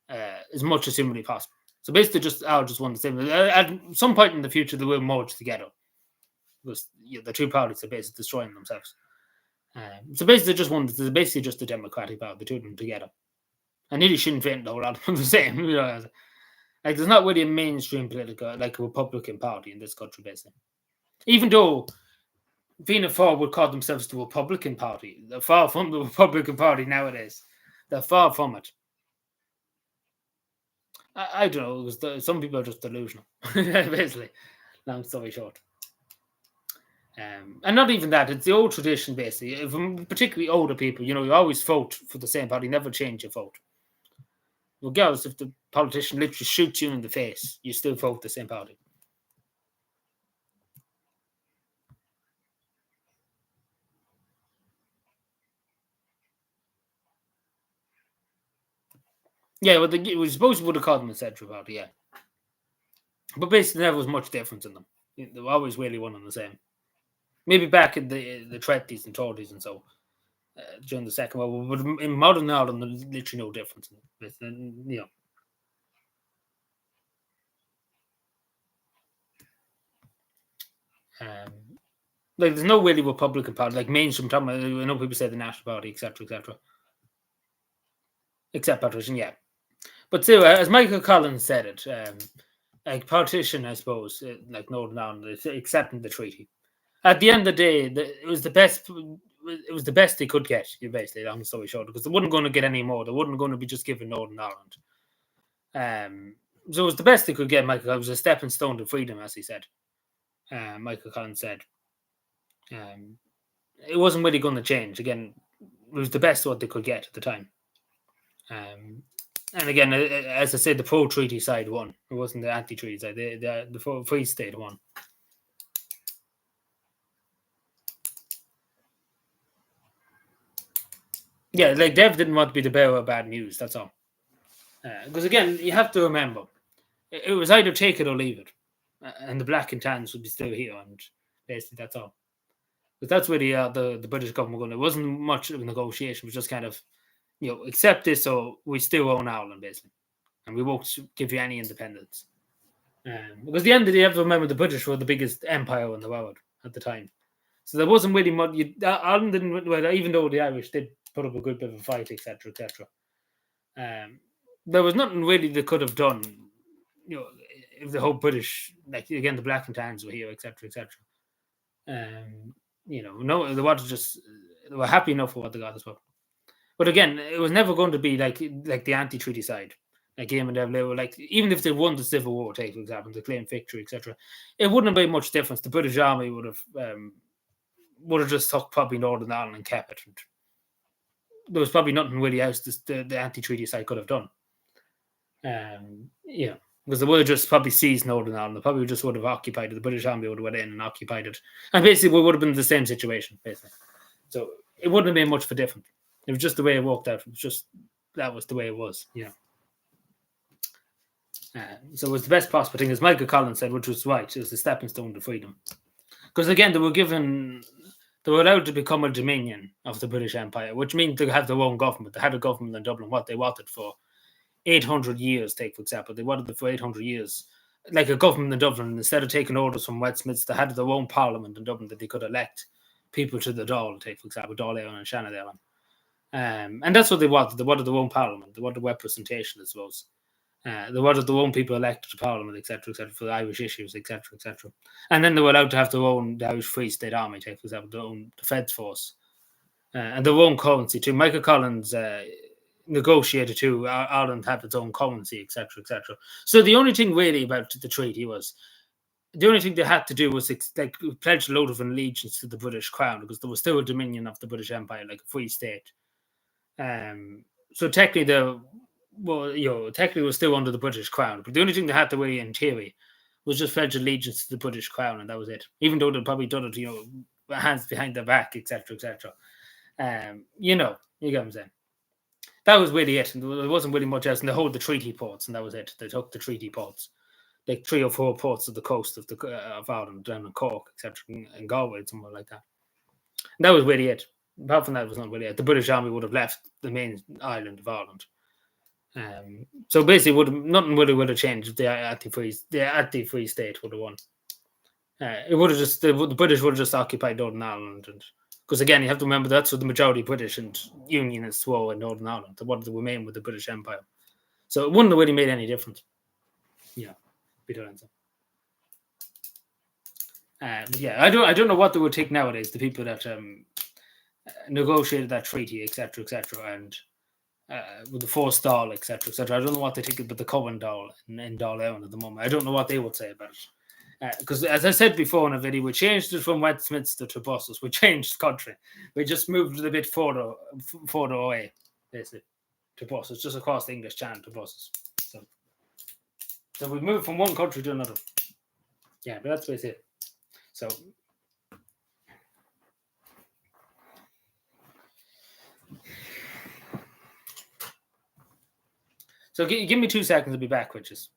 as much as humanly possible. So basically, just one and the same. At some point in the future, they will merge together because the two parties are basically destroying themselves. So basically, they're basically just the Democratic Party, the two of them together. And nearly Sinn Féin, a whole lot of them the same. Like there's not really a mainstream political, like a Republican Party in this country, basically. Even though Fianna Fáil would call themselves the Republican Party, they're far from the Republican Party nowadays. They're far from it. I don't know. Some people are just delusional, basically. Long story short. And not even that, it's the old tradition, basically. Particularly older people, you always vote for the same party, never change your vote. Regardless if the politician literally shoots you in the face, you still vote the same party. Yeah, well, we suppose you would have called them a central party, yeah. But basically, there was much difference in them. They were always really one and the same. Maybe back in the 20s and 30s and so, during the Second World War, but in modern Ireland, there's literally no difference in it. Um, like there's no really Republican Party, like mainstream. I know people say the National Party, etc., except patrician, yeah. But still, as Michael Collins said it, like politician, I suppose, like Northern Ireland, accepting the treaty. At the end of the day, it was the best. It was the best they could get. You basically, long story short, because they weren't going to get any more. They weren't going to be just given Northern Ireland. So it was the best they could get. Michael, it was a stepping stone to freedom, as he said. Michael Collins said. It wasn't really going to change. Again, it was the best what they could get at the time. And again, as I said, the pro-treaty side won. It wasn't the anti-treaty side. The Free State won. Yeah, like Dev didn't want to be the bearer of bad news. That's all. Because again, you have to remember, it was either take it or leave it, and the black and tans would be still here, and basically that's all. But that's where the British government were going. It wasn't much of a negotiation. It was just kind of, accept this, or we still own Ireland, basically, and we won't give you any independence. Because at the end of the day, you have to remember the British were the biggest empire in the world at the time. So there wasn't really much. Ireland didn't, well, even though the Irish did put up a good bit of a fight, etc., etc. There was nothing really they could have done, if the whole British, like again, the black and tans were here, etc., etc. No, they were happy enough with what they got as well. But again, it was never going to be like the anti-treaty side. Like Eamon Devlin, they were like, even if they won the Civil War, take for example, they claimed victory, etc. It wouldn't have made much difference. The British Army would have just took probably Northern Ireland and kept it. And there was probably nothing really else the anti-treaty side could have done. Because they would have just probably seized Northern Ireland. They probably just would have occupied it. The British Army would have went in and occupied it. And basically, we would have been in the same situation, basically. So it wouldn't have been much for different. It was just the way it worked out. It was just, that was the way it was, so it was the best possible thing, as Michael Collins said, which was right. It was a stepping stone to freedom. Because again, they were allowed to become a dominion of the British Empire, which means they had their own government. They had a government in Dublin, what they wanted for 800 years, take for example. They wanted it for 800 years. Like a government in Dublin, instead of taking orders from Westminster, they had their own parliament in Dublin that they could elect people to the Dáil, take for example, Dáil Éireann and Shannon Éireann. And that's what they wanted. They wanted their own parliament. They wanted representation, I suppose. They wanted their own people elected to parliament, etc., for the Irish issues, etc., etc. And then they were allowed to have the Irish Free State Army, take for example, their own defence force, and their own currency too. Michael Collins negotiated too. Ireland had its own currency, etc., etc. So the only thing really about the treaty was, the only thing they had to do was pledge a load of allegiance to the British Crown, because there was still a dominion of the British Empire, like a free state. So technically, technically was still under the British Crown, but the only thing they had to really, in theory, was just pledge allegiance to the British Crown, and that was it. Even though they'd probably done it, hands behind their back, etc., etc. You get what I'm saying. That was really it, and there wasn't really much else. And they hold the treaty ports, and that was it. They took the treaty ports, like 3 or 4 ports of the coast of Ireland, down in Cork, etc., and Galway, somewhere like that. And that was really it. Apart from that, it was not really it. The British Army would have left the main island of Ireland. So basically, nothing would have changed if the anti-free state would have won. It would have just the British would have just occupied Northern Ireland, and because again, you have to remember that's what the majority of British and Unionists were in Northern Ireland. They wanted to remain with the British Empire, so it wouldn't have really made any difference. Peter answer. But yeah, I don't know what they would take nowadays. The people that negotiated that treaty, etc., and with the forced Dáil, etc., etc. I don't know what they think about the Coven Dáil in Dáil Éireann at the moment. I don't know what they would say about it. Because as I said before in a video, we changed it from Westminster to Brussels. We changed the country. We just moved it a bit further away, basically, to Brussels, just across the English Channel to Brussels. So we moved from one country to another. Yeah, but that's basically it. So give me 2 seconds. I'll be back, which is.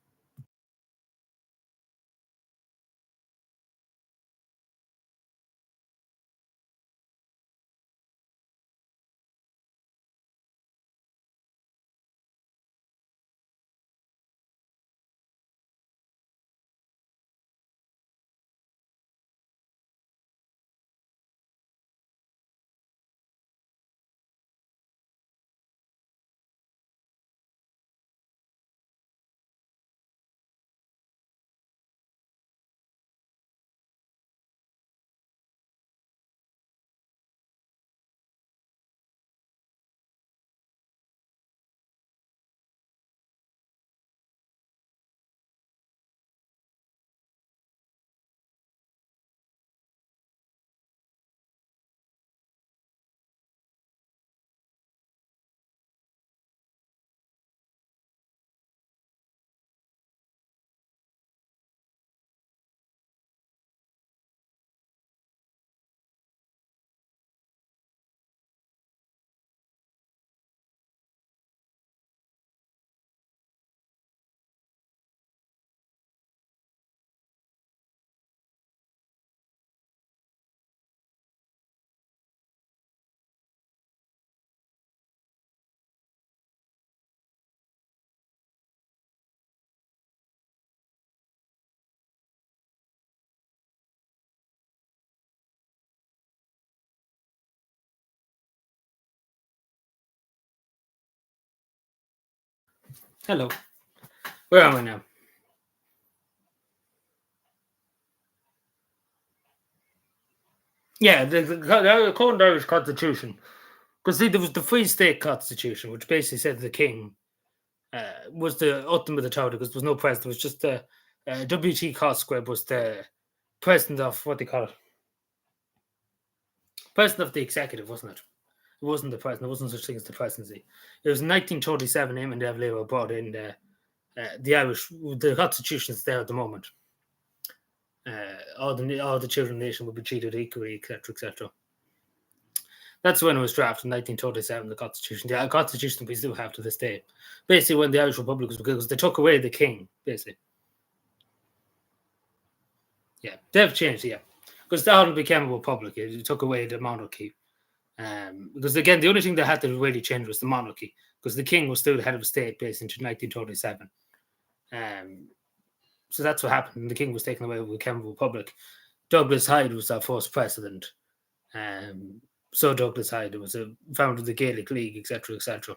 Hello. Where am I now? Yeah, the current Irish Constitution. Because there was the Free State Constitution, which basically said the king was the ultimate authority because there was no president. It was just the W.T. Cosgrave was the president of what they call it. President of the executive, wasn't it? It wasn't the president. There wasn't such thing as the presidency. It was in 1937. Him and Eamon Labour brought in the Irish. The Constitution is there at the moment. All the children of the nation would be treated equally, etc., etc. That's when it was drafted in 1937. The Constitution, the Constitution we still have to this day. Basically, when the Irish Republic was because they took away the king. Basically, yeah, they've changed. Yeah, because that hadn't become a republic. It took away the monarchy. Because again, the only thing that had to really change was the monarchy, because the king was still the head of state based into 1937. So that's what happened. The king was taken away. We became a republic. Douglas Hyde was our first president. So Douglas Hyde was a founder of the Gaelic League, etc., etc.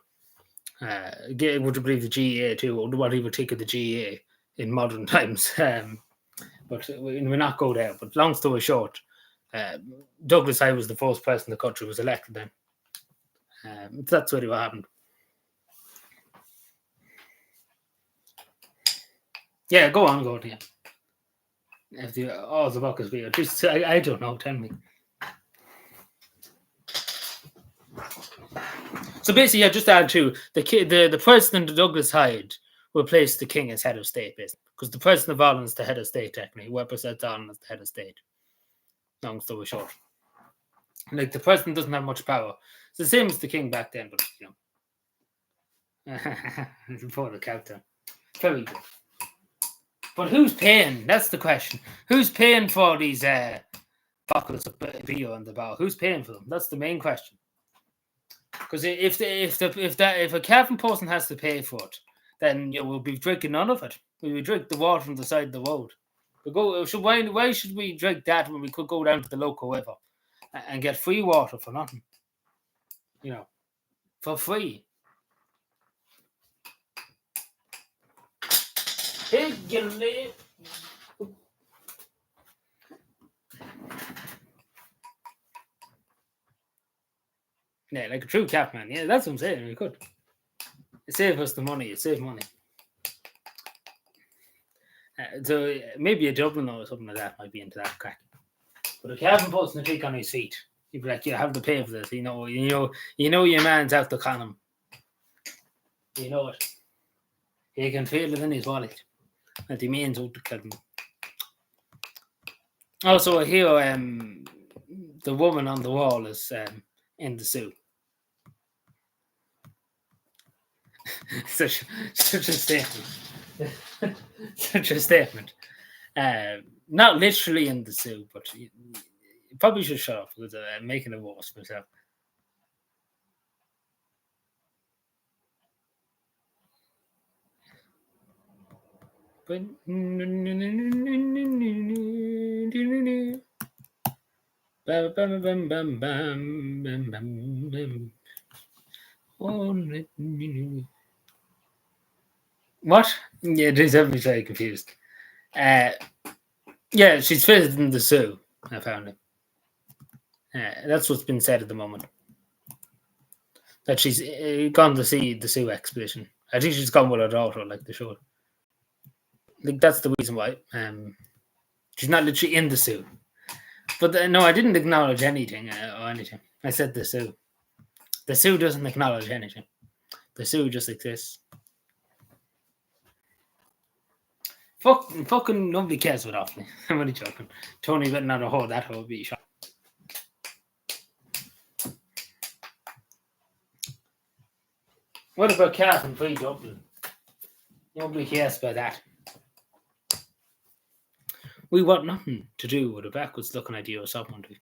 Would you believe the GEA too? Or what he would think of the GEA in modern times? But we'll not go there. But long story short, Douglas Hyde was the first president the country was elected then. That's really what happened. Yeah, go on. Yeah. If the book is weird, just I don't know. Tell me. So basically, yeah, just to add to the president Douglas Hyde replaced the king as head of state, basically, because the president of Ireland is the head of state technically. Who represents Ireland as the head of state. Long story short, like the president doesn't have much power. It's the same as the king back then, but before the countdown, very good. But who's paying? That's the question. Who's paying for these pockets of beer on the bar? Who's paying for them? That's the main question. Because if a cavan person has to pay for it, then we'll be drinking none of it. We will drink the water from the side of the road. Why should we drink that when we could go down to the local river and get free water for nothing? For free. Yeah, like a true cat man. Yeah, that's what I'm saying. We could. It save us the money. It save money. So maybe a Dublin or something like that might be into that crack. But if you haven't put the trick on his feet, you'd be like, you have to pay for this. You know your man's out to con him. You know it. He can feel it in his wallet. That he means out to kill him. Also, I hear the woman on the wall is in the suit. such a statement. Such a statement. Not literally in the suit, but you probably should shut up because I'm making it worse myself. But what? Yeah, this I'm very confused. Yeah, she's visiting the zoo. I found it. That's what's been said at the moment. That she's gone to see the zoo expedition. I think she's gone with her daughter, like the show. Like that's the reason why. She's not literally in the zoo. But no, I didn't acknowledge anything or anything. I said the zoo. The zoo doesn't acknowledge anything. The zoo just exists. Fucking nobody cares about me. I'm only joking. Tony went out a hole, that would be shot. What about Cavan free Dublin? Nobody cares about that. We want nothing to do with a backwards looking idea or someone to.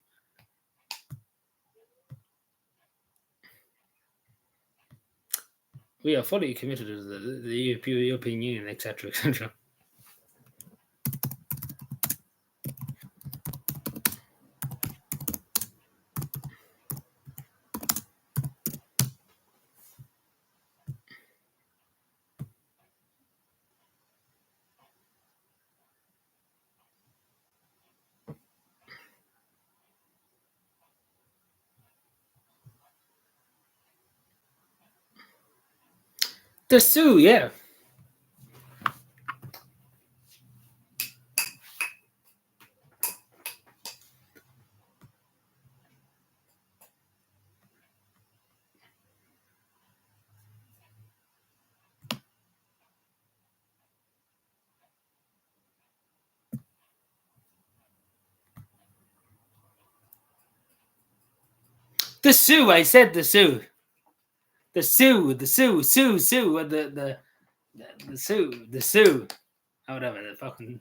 We are fully committed to the European Union, etc., etc. The zoo, yeah. The zoo, I said the zoo. The zoo, the zoo, zoo, the zoo, or whatever, the fucking,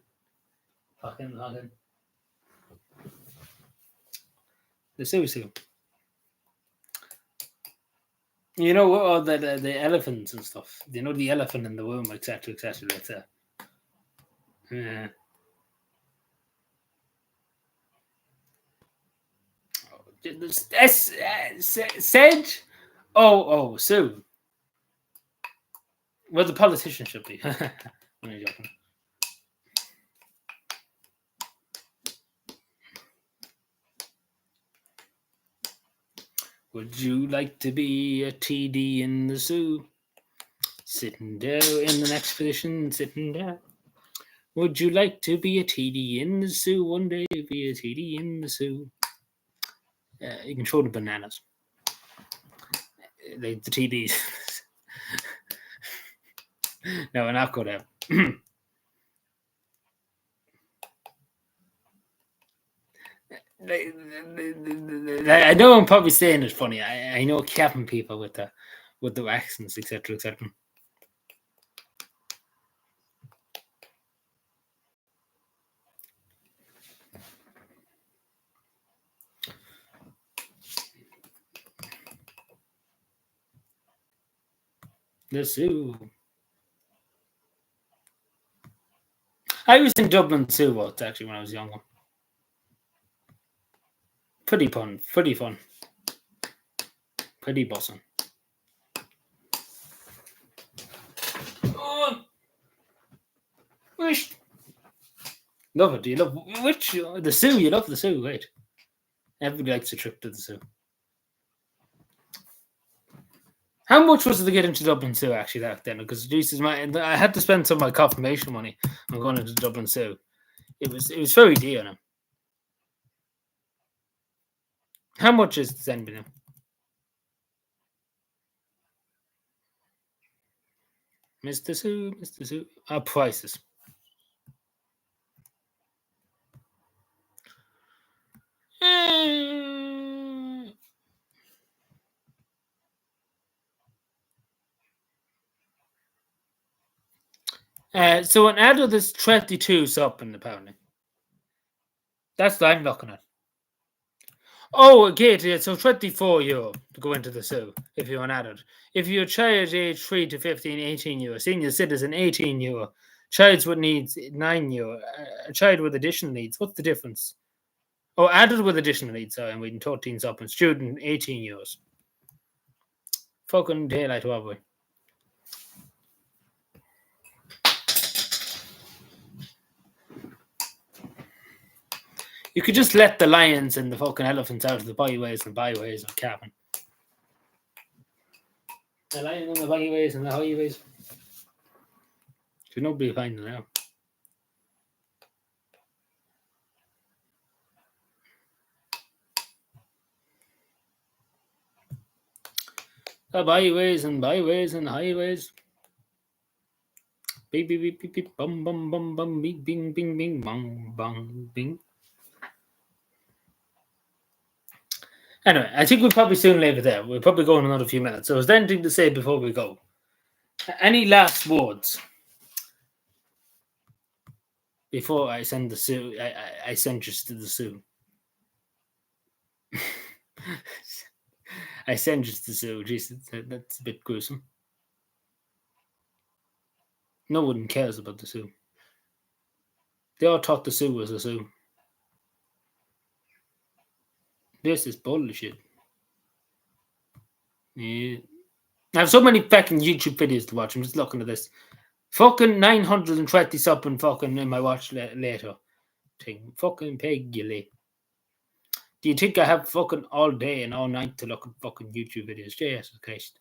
the zoo. You know what? All the elephants and stuff. You know the elephant in the womb, etc., etc. Like that. Yeah. Said. Oh, Sue. Well, the politician should be. I'm joking. Would you like to be a TD in the zoo? Sitting there in the next position, sitting there. Would you like to be a TD in the zoo one day? Be a TD in the zoo. You can show the bananas. The TDs. No, we're not good at I know I'm probably saying it funny. I know capping people with the accents, etc., etc. The zoo. I was in Dublin Zoo once, actually, when I was younger. Pretty fun. Pretty buzzing. Oh, wish. Love it. Do you love which the zoo? You love the zoo, right? Everybody likes a trip to the zoo. How much was it to get into Dublin Zoo actually back then? Because Jesus, I had to spend some of my confirmation money on going into Dublin Zoo. It was very dear now. How much is the Zenby now? Mr. Zoo. Our prices. So an adult is 22 something apparently. That's what I'm looking at. Oh, okay, yeah, so €24 to go into the zoo if you're an adult. If you're a child age 3 to 15, €18. Senior citizen, €18. Child with needs, €9. A child with additional needs, what's the difference? Oh, adult with additional needs, sorry, I'm reading 13 something. Student, €18. Fucking daylight, what we? You could just let the lions and the fucking elephants out of the byways and byways of Cavan. The lions on the byways and the highways. Should nobody find them out. The byways and byways and highways. Beep beep beep beep beep bum bum bum bum beep bing bing bing bong bong bing. Anyway, I think we'll probably soon leave it there. We'll probably go in another few minutes. So is there anything to say before we go? Any last words before I send the zoo? I send you to the zoo. I send you to the zoo. Jesus, that's a bit gruesome. No one cares about the zoo. They all thought the zoo was a zoo. This is bullshit. Yeah. I have so many fucking YouTube videos to watch. I'm just looking at this. Fucking 920 something fucking in my watch later thing. Fucking peggy. Do you think I have fucking all day and all night to look at fucking YouTube videos? Jesus Christ.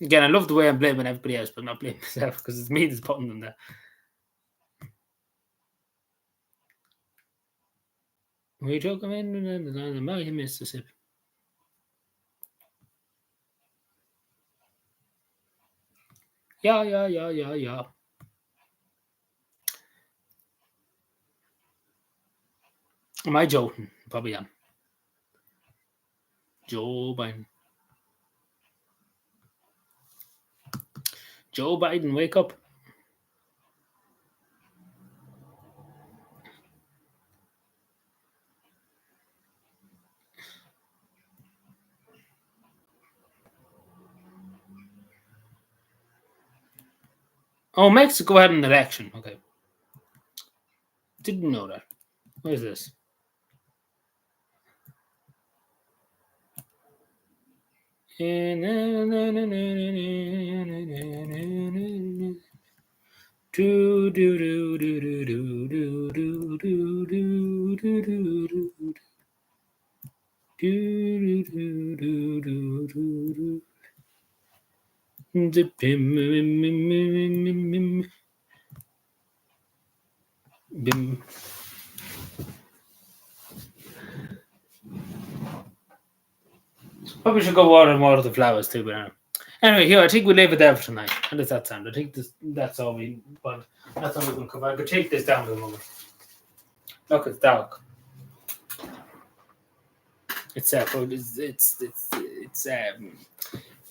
Again, I love the way I'm blaming everybody else, but not blaming myself because it's me that's putting them there. We took them in Mississippi. Yeah. Am I joking? Probably am. Joe Biden. Joe Biden, wake up. Oh, Mexico had an election. Okay. Didn't know that. What is this? Bim. Probably should go water the flowers too, but anyway, here I think we'll leave it there for tonight. How does that sound? I think that's all we want. That's all we can cover. I could take this down for a moment. Look, it's dark. It's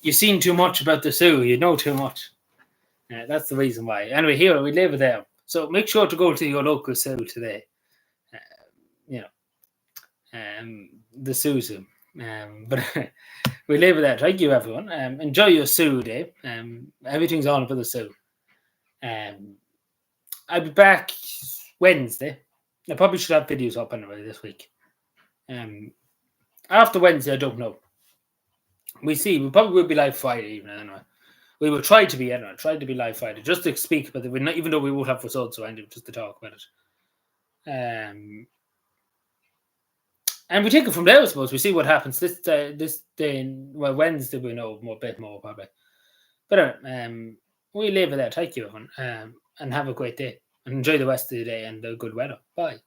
you've seen too much about the zoo. You know too much. That's the reason why. Anyway, here we leave it there. So make sure to go to your local zoo today. The zoo. But we leave it there. Thank you, everyone. Enjoy your zoo day. Everything's on for the zoo. I'll be back Wednesday. I probably should have videos up anyway this week. After Wednesday, I don't know. We see. We probably will be live Friday evening anyway. We will try to be anyway. Try to be live Friday just to speak about it. Even though we won't have results or anything, just to talk about it. And we take it from there, I suppose. We see what happens this day. Wednesday we know a bit more probably. But we leave it there. Thank you, everyone, and have a great day. And enjoy the rest of the day and the good weather. Bye.